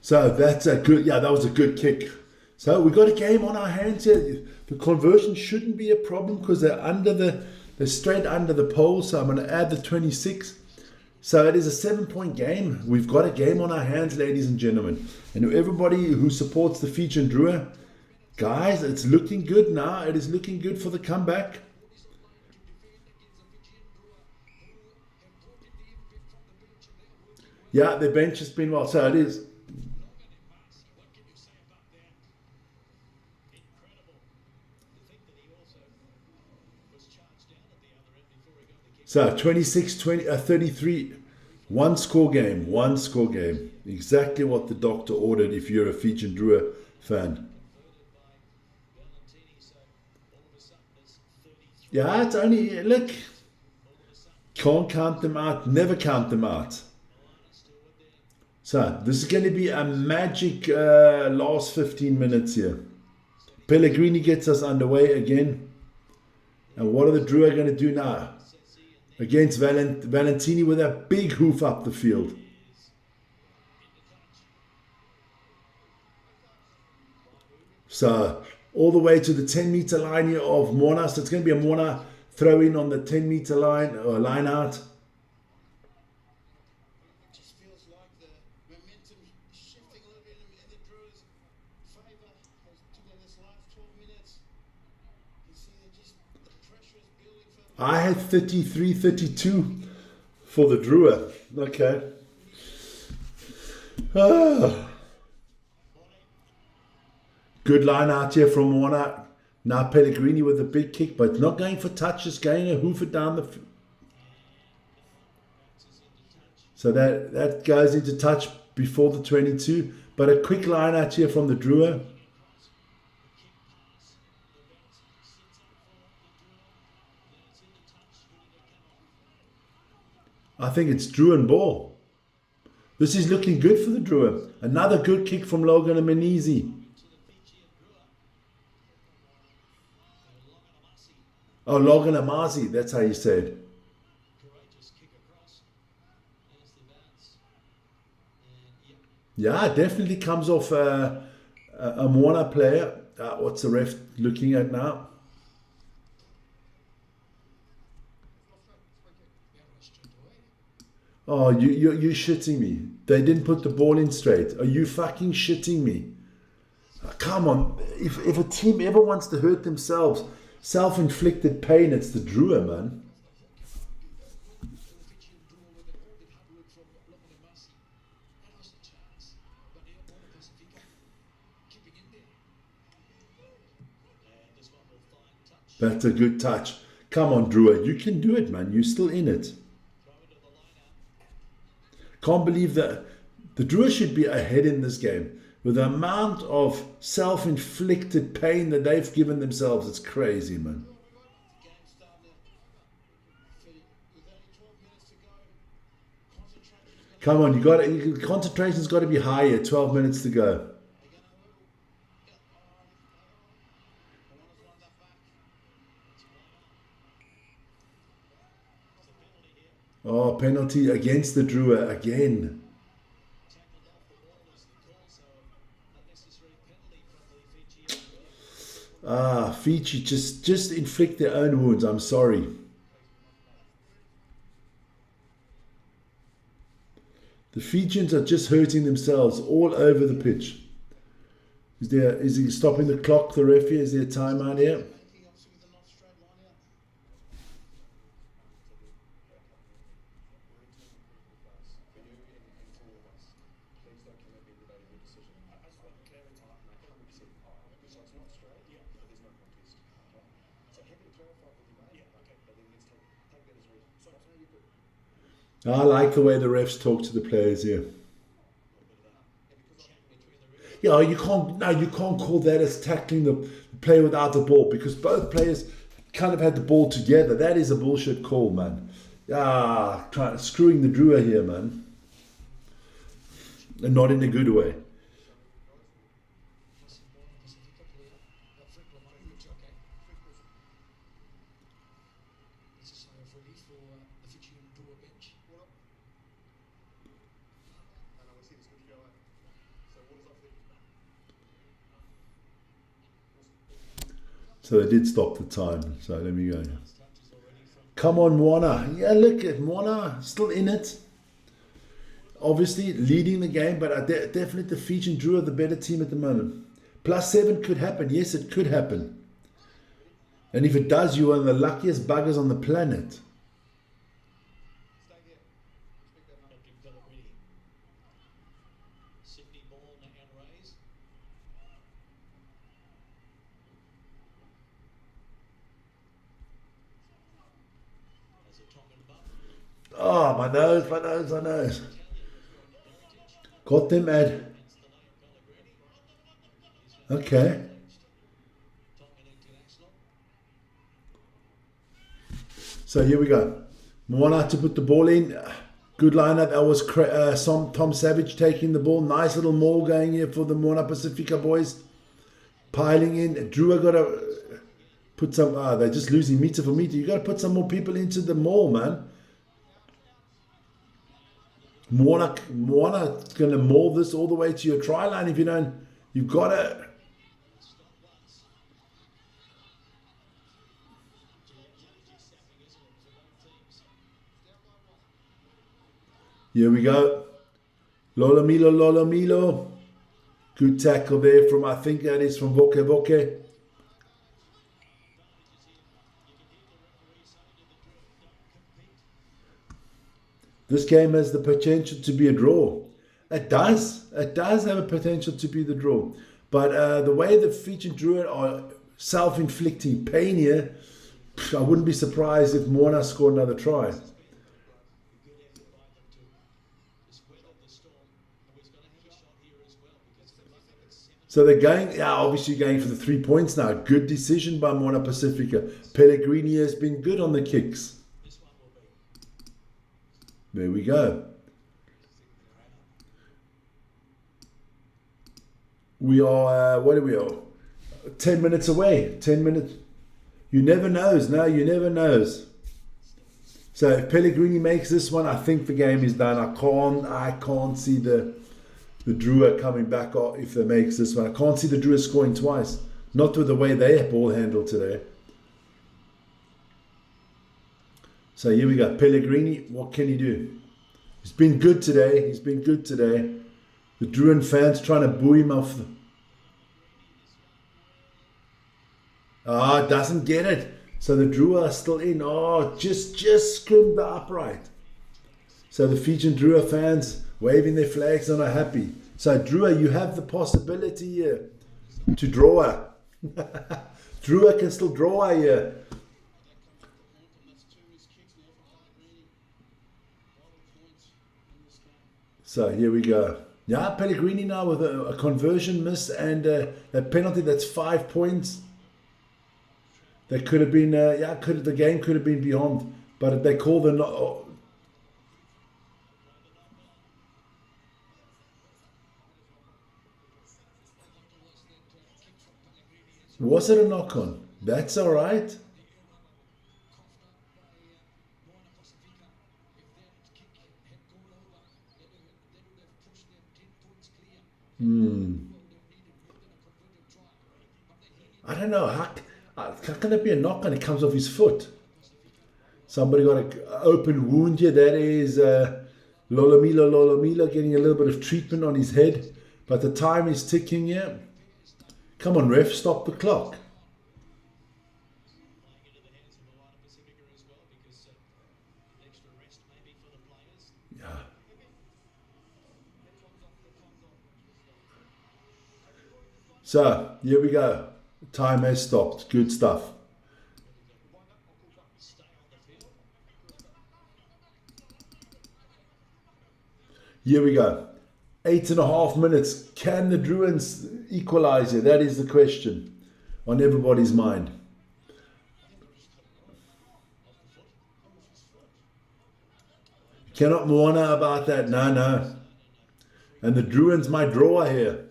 So that's a good, yeah, that was a good kick. So we got a game on our hands here. The conversion shouldn't be a problem because they're straight under the pole. So I'm going to add the 26. So it is a 7-point game. We've got a game on our hands, ladies and gentlemen. And everybody who supports the Fijian Drua, guys, it's looking good now. It is looking good for the comeback. Yeah, their bench has been well. So it is. So 33, one score game. Exactly what the doctor ordered if you're a Fijian Drua fan. Yeah, it's only, look, can't count them out, never count them out. So this is going to be a magic last 15 minutes here. Pellegrini gets us underway again. And what are the Drua going to do now? Against Valentini with a big hoof up the field. So all the way to the 10-meter line here of Moana. So it's going to be a Moana throw in on the 10-meter line or line out. I had 33-32 for the Drua. Okay. Good line out here from Moana. Now Pellegrini with a big kick, but not going for touch, just going to hoof it down the... So that goes into touch before the 22. But a quick line out here from the Drua. I think it's Drua and ball. This is looking good for the Drua. Another good kick from Logan Amenizi. Oh, Logan Amazi, that's how you say it. Yeah, it definitely comes off a Moana player. What's the ref looking at now? Oh, you're shitting me. They didn't put the ball in straight. Are you fucking shitting me? Come on. If a team ever wants to hurt themselves, self-inflicted pain, it's the Drua, man. That's a good touch. Come on, Drua. You can do it, man. You're still in it. Can't believe that the Drua should be ahead in this game. With the amount of self-inflicted pain that they've given themselves, it's crazy, man. Come on, concentration's got to be higher. 12 minutes to go. Oh, penalty against the Drua again. Fiji just inflict their own wounds. I'm sorry. The Fijians are just hurting themselves all over the pitch. Is he stopping the clock, the referee? Is there a timeout here? I like the way the refs talk to the players here. Yeah, you can't. No, you can't call that as tackling the player without the ball because both players kind of had the ball together. That is a bullshit call, man. Yeah, screwing the Drua here, man, and not in a good way. So they did stop the time. So let me go. Come on, Moana. Yeah, look at Moana still in it. Obviously leading the game, but definitely the Fijian Drua the better team at the moment. +7 could happen. Yes, it could happen. And if it does, you are the luckiest buggers on the planet. Oh, my nose, my nose, my nose. Got them at... Okay. So here we go. Moana to put the ball in. Good lineup. That was Tom Savage taking the ball. Nice little maul going here for the Moana Pacifica boys. Piling in. Drua got to put some... they're just losing meter for meter. You got to put some more people into the maul, man. Moana going to maul this all the way to your try line. If you don't, you've got to... Here we go. Lolomilo, Lolomilo. Good tackle there from, I think that is from Voke Voke. This game has the potential to be a draw. It does. It does have a potential to be the draw. But the way the Fijian Drua are self-inflicting pain here, I wouldn't be surprised if Moana scored another try. So they're going, obviously going for the 3 points now. Good decision by Moana Pacifica. Pellegrini has been good on the kicks. There we go. We are, what are we all? 10 minutes away. 10 minutes. You never knows. No, you never knows. So if Pellegrini makes this one, I think the game is done. I can't see the Drua coming back if they makes this one. I can't see the Drua scoring twice. Not with the way they ball handled today. So here we go. Pellegrini, what can he do? He's been good today. He's been good today. The Druan fans trying to boo him off. Doesn't get it. So the Drua are still in. Just scrimmed the upright. So the Fijian Drua fans waving their flags and are happy. So Drua, you have the possibility here to draw. Drua can still draw here. So here we go. Yeah, Pellegrini now with a conversion miss and a penalty. That's 5 points. That could have been, the game could have been beyond. But they call the... Was it a knock-on? That's all right. I don't know. How can it be a knock on? It comes off his foot. Somebody got an open wound here. That is Lolomilo getting a little bit of treatment on his head. But the time is ticking here. Come on, ref, stop the clock. Yeah. So, here we go. Time has stopped. Good stuff. Here we go. 8.5 minutes. Can the Druans equalize here? That is the question on everybody's mind. Cannot Moana about that. No. And the Druans might draw here.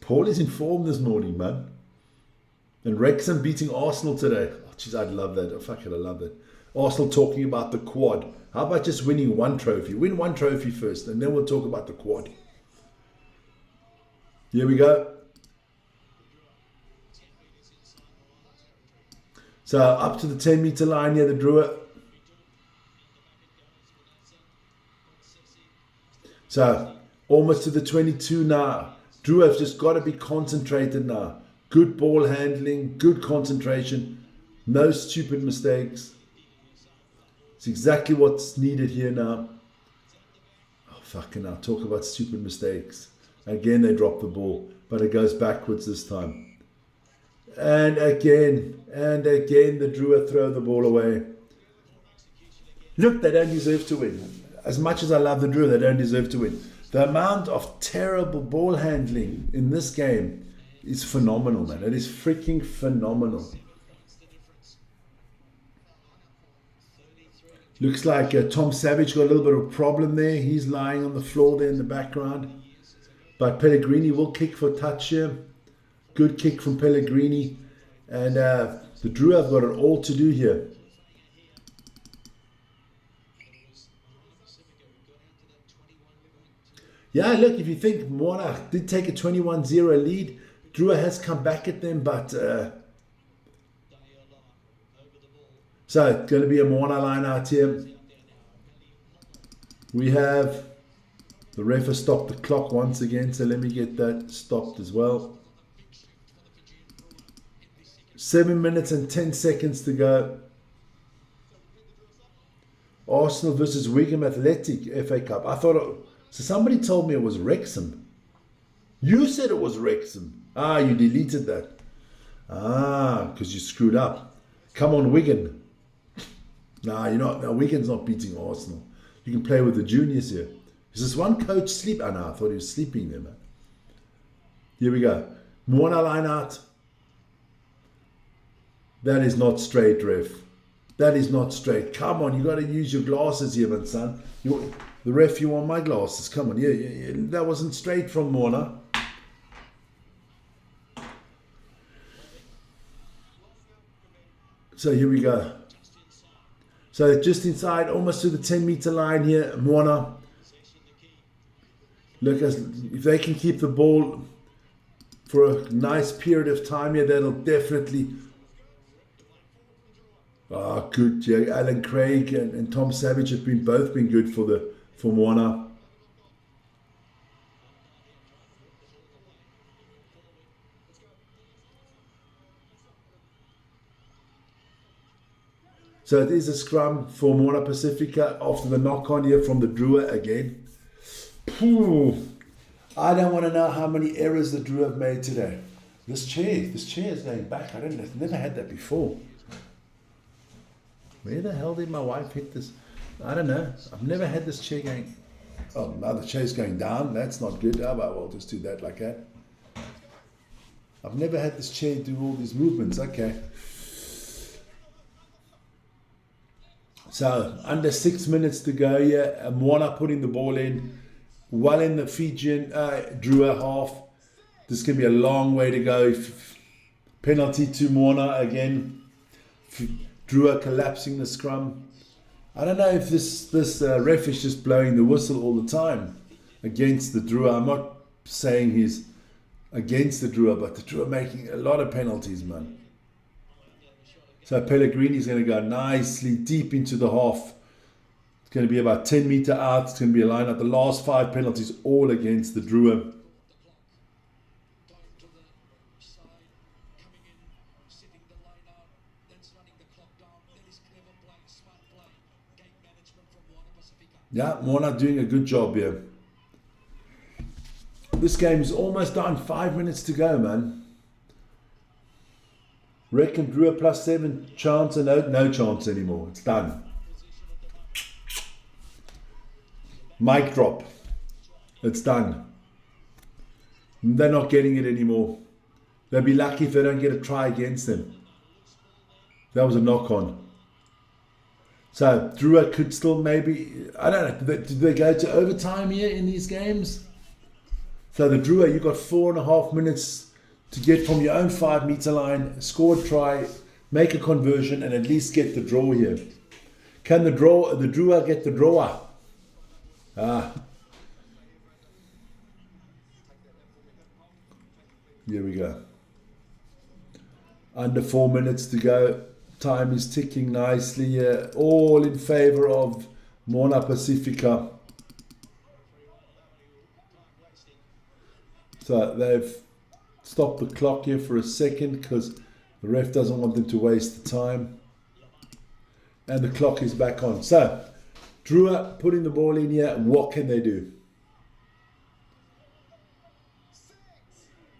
Paul is in form this morning, man. And Wrexham beating Arsenal today. Oh, jeez, I'd love that. Oh, fuck it, I love that. Arsenal talking about the quad. How about just winning one trophy? Win one trophy first, and then we'll talk about the quad. Here we go. So up to the 10-meter line here, the Drua. So almost to the 22 now. Drua have just got to be concentrated now. Good ball handling, good concentration, no stupid mistakes. It's exactly what's needed here now. Oh, fucking hell, talk about stupid mistakes. Again, they drop the ball, but it goes backwards this time. And again, the Drua throw the ball away. Look, they don't deserve to win. As much as I love the Drua, they don't deserve to win. The amount of terrible ball handling in this game is phenomenal, man. It is freaking phenomenal. Looks like Tom Savage got a little bit of a problem there. He's lying on the floor there in the background. But Pellegrini will kick for touch here. Good kick from Pellegrini. And the Drua have got it all to do here. Yeah, look, if you think Moana did take a 21-0 lead, Drua has come back at them, but so it's going to be a Moana line out here. We have the ref has stopped the clock once again, so let me get that stopped as well. 7 minutes and 10 seconds to go. Arsenal versus Wigan Athletic FA Cup. I thought so somebody told me it was Wrexham. You said it was Wrexham. Ah, you deleted that. Ah, because you screwed up. Come on, Wigan. Nah, you're not. No, Wigan's not beating Arsenal. You can play with the juniors here. Is this one coach sleep? Oh, no, I thought he was sleeping there, man. Here we go. Moana line out. That is not straight, ref. That is not straight. Come on, you got to use your glasses here, man, son. The ref, you want my glasses? Come on, yeah. That wasn't straight from Moana. So here we go. So just inside, almost to the 10-meter line here, Moana. Look, if they can keep the ball for a nice period of time here, that'll definitely... Ah, good. Yeah, Alan Craig and Tom Savage have both been good for Moana. So it is a scrum for Moana Pacifica after the knock on here from the Drua again. I don't want to know how many errors the Drua have made today. This chair is going back. I've never had that before. Where the hell did my wife hit this? I don't know. I've never had this chair going. Oh, now the chair's going down. That's not good. How about we'll just do that like that? I've never had this chair do all these movements. Okay. So under 6 minutes to go here. Moana putting the ball in. Well in the Fijian Drua half. This can be a long way to go. Penalty to Moana again. Drua collapsing the scrum. I don't know if this ref is just blowing the whistle all the time against the Drua. I'm not saying he's against the Drua, but the Drua making a lot of penalties, man. So Pellegrini's going to go nicely deep into the half. It's going to be about 10 meter out. It's going to be a line out. The last 5 penalties all against the Drua. Yeah, Moana doing a good job here. This game is almost done. 5 minutes to go, man. Reckon Drua +7 chance and no chance anymore. It's done. Mic drop. It's done. They're not getting it anymore. They'll be lucky if they don't get a try against them. That was a knock on. So Drua could still maybe, I don't know, did they go to overtime here in these games? So the Drua, you got 4.5 minutes to get from your own 5 meter line, score a try, make a conversion, and at least get the draw here. Can the Drua get the drawer? Here we go. Under 4 minutes to go. Time is ticking nicely here. All in favor of Moana Pacifica. So they've stopped the clock here for a second because the ref doesn't want them to waste the time. And the clock is back on. So Drua putting the ball in here. What can they do?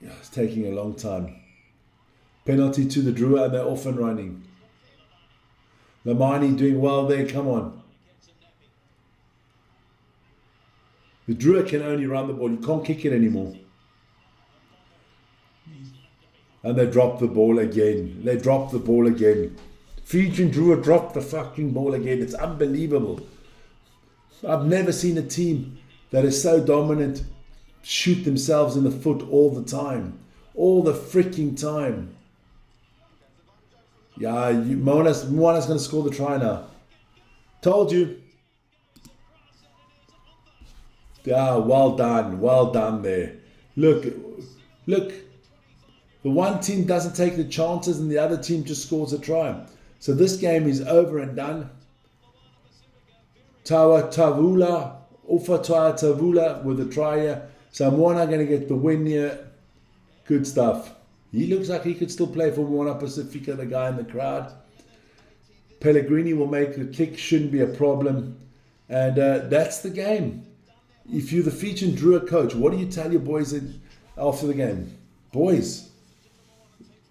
Yeah, it's taking a long time. Penalty to the Drua and they're off and running. Lamani doing well there. Come on. The Drua can only run the ball. You can't kick it anymore. And they dropped the ball again. They dropped the ball again. Fijian Drua dropped the fucking ball again. It's unbelievable. I've never seen a team that is so dominant shoot themselves in the foot all the time. All the freaking time. Yeah, Moana's going to score the try now. Told you. Yeah, well done there. Look. The one team doesn't take the chances and the other team just scores a try. So this game is over and done. Ufa Tavula with a try here. So Moana going to get the win here. Good stuff. He looks like he could still play for Moana Pacifica, the guy in the crowd. Pellegrini will make the kick, shouldn't be a problem. And that's the game. If you're the Fijian Drua coach, what do you tell your boys after the game? Boys,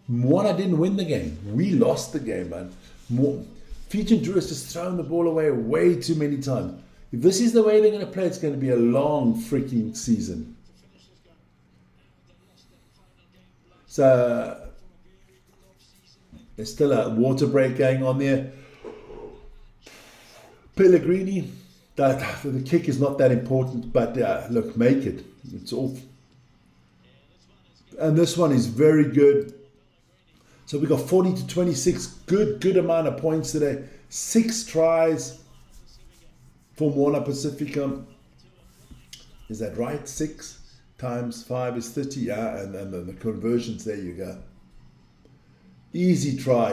Moana didn't win the game. We lost the game, man. Fijian Drua has just thrown the ball away way too many times. If this is the way they're going to play, it's going to be a long freaking season. So there's still a water break going on there. Pellegrini, the kick is not that important, but look, make it. It's off. And this one is very good. So we got 40-26, good amount of points today. 6 tries for Moana Pacifica. Is that right? 6 times 5 is 30. Yeah, and the conversions, there you go. Easy try.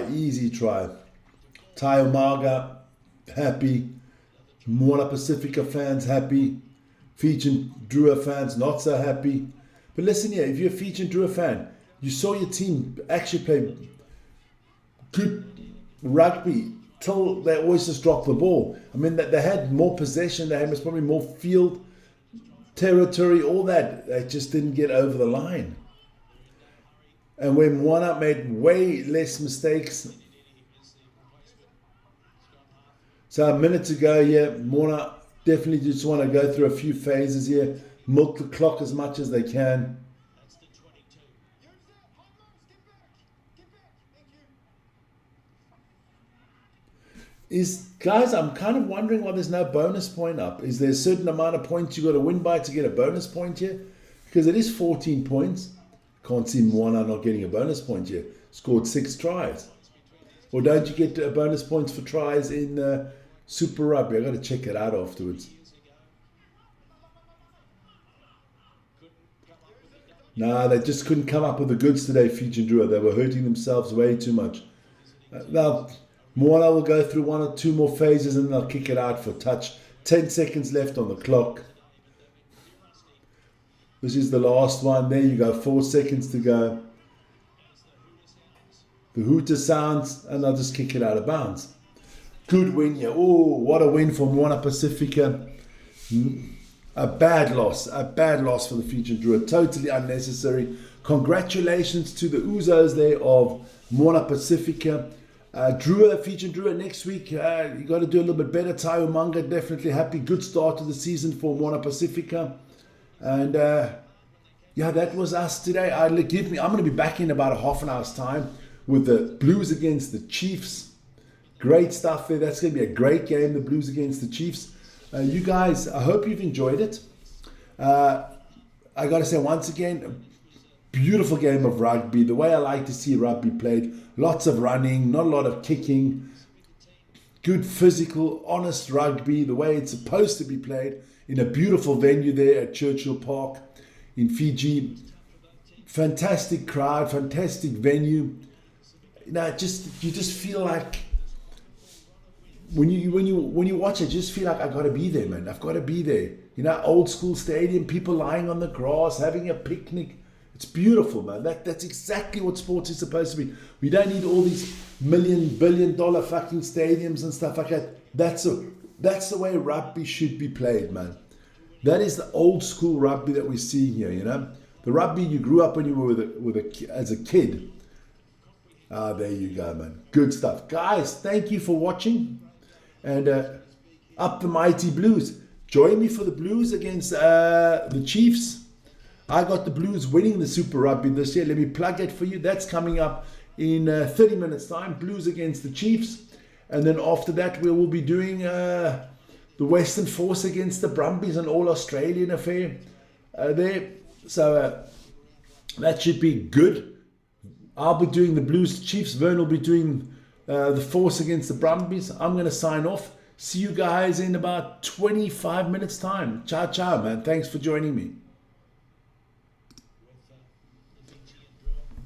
Taiomaga, happy. Moana Pacifica fans, happy. Fijian Drua fans, not so happy. But listen here, if you're a Fijian Drua fan, you saw your team actually play good rugby till they always just dropped the ball. I mean, they had more possession, they had probably more field territory, all that. They just didn't get over the line. And when Moana made way less mistakes. So a minute to go here, Moana definitely just want to go through a few phases here, milk the clock as much as they can. Guys, I'm kind of wondering why there's no bonus point up. Is there a certain amount of points you got to win by to get a bonus point here? Because it is 14 points. Can't see Moana not getting a bonus point here. Scored 6 tries. Or don't you get bonus points for tries in Super Rugby? I've got to check it out afterwards. Nah, they just couldn't come up with the goods today, Fijian Drua. They were hurting themselves way too much. Now, Moana will go through 1 or 2 more phases and they'll kick it out for touch. 10 seconds left on the clock. This is the last one. There you go. 4 seconds to go. The hooter sounds and they'll just kick it out of bounds. Good win here. Oh, what a win for Moana Pacifica. A bad loss for the Fijian Drua. Totally unnecessary. Congratulations to the Uzos there of Moana Pacifica. Drua, Fijian Drua next week. You got to do a little bit better. Taumanga, definitely happy. Good start to the season for Moana Pacifica. And yeah, that was us today. I'm going to be back in about a half an hour's time with the Blues against the Chiefs. Great stuff there. That's going to be a great game, the Blues against the Chiefs. You guys, I hope you've enjoyed it. I got to say once again, beautiful game of rugby. The way I like to see rugby played. Lots of running, not a lot of kicking. Good physical, honest rugby. The way it's supposed to be played in a beautiful venue there at Churchill Park in Fiji. Fantastic crowd, fantastic venue. You know, you just feel like when you watch it, just feel like I got to be there, man. I've got to be there. You know, old school stadium, people lying on the grass, having a picnic. It's beautiful, man. That's exactly what sports is supposed to be. We don't need all these billion-dollar fucking stadiums and stuff like that. That's the way rugby should be played, man. That is the old school rugby that we're seeing here, you know. The rugby you grew up when you were as a kid. There you go, man. Good stuff. Guys, thank you for watching. And up the mighty Blues. Join me for the Blues against the Chiefs. I got the Blues winning the Super Rugby this year. Let me plug it for you. That's coming up in 30 minutes time. Blues against the Chiefs. And then after that, we will be doing the Western Force against the Brumbies, an all-Australian affair there. So that should be good. I'll be doing the Blues Chiefs. Vern will be doing the Force against the Brumbies. I'm going to sign off. See you guys in about 25 minutes time. Ciao, ciao, man. Thanks for joining me.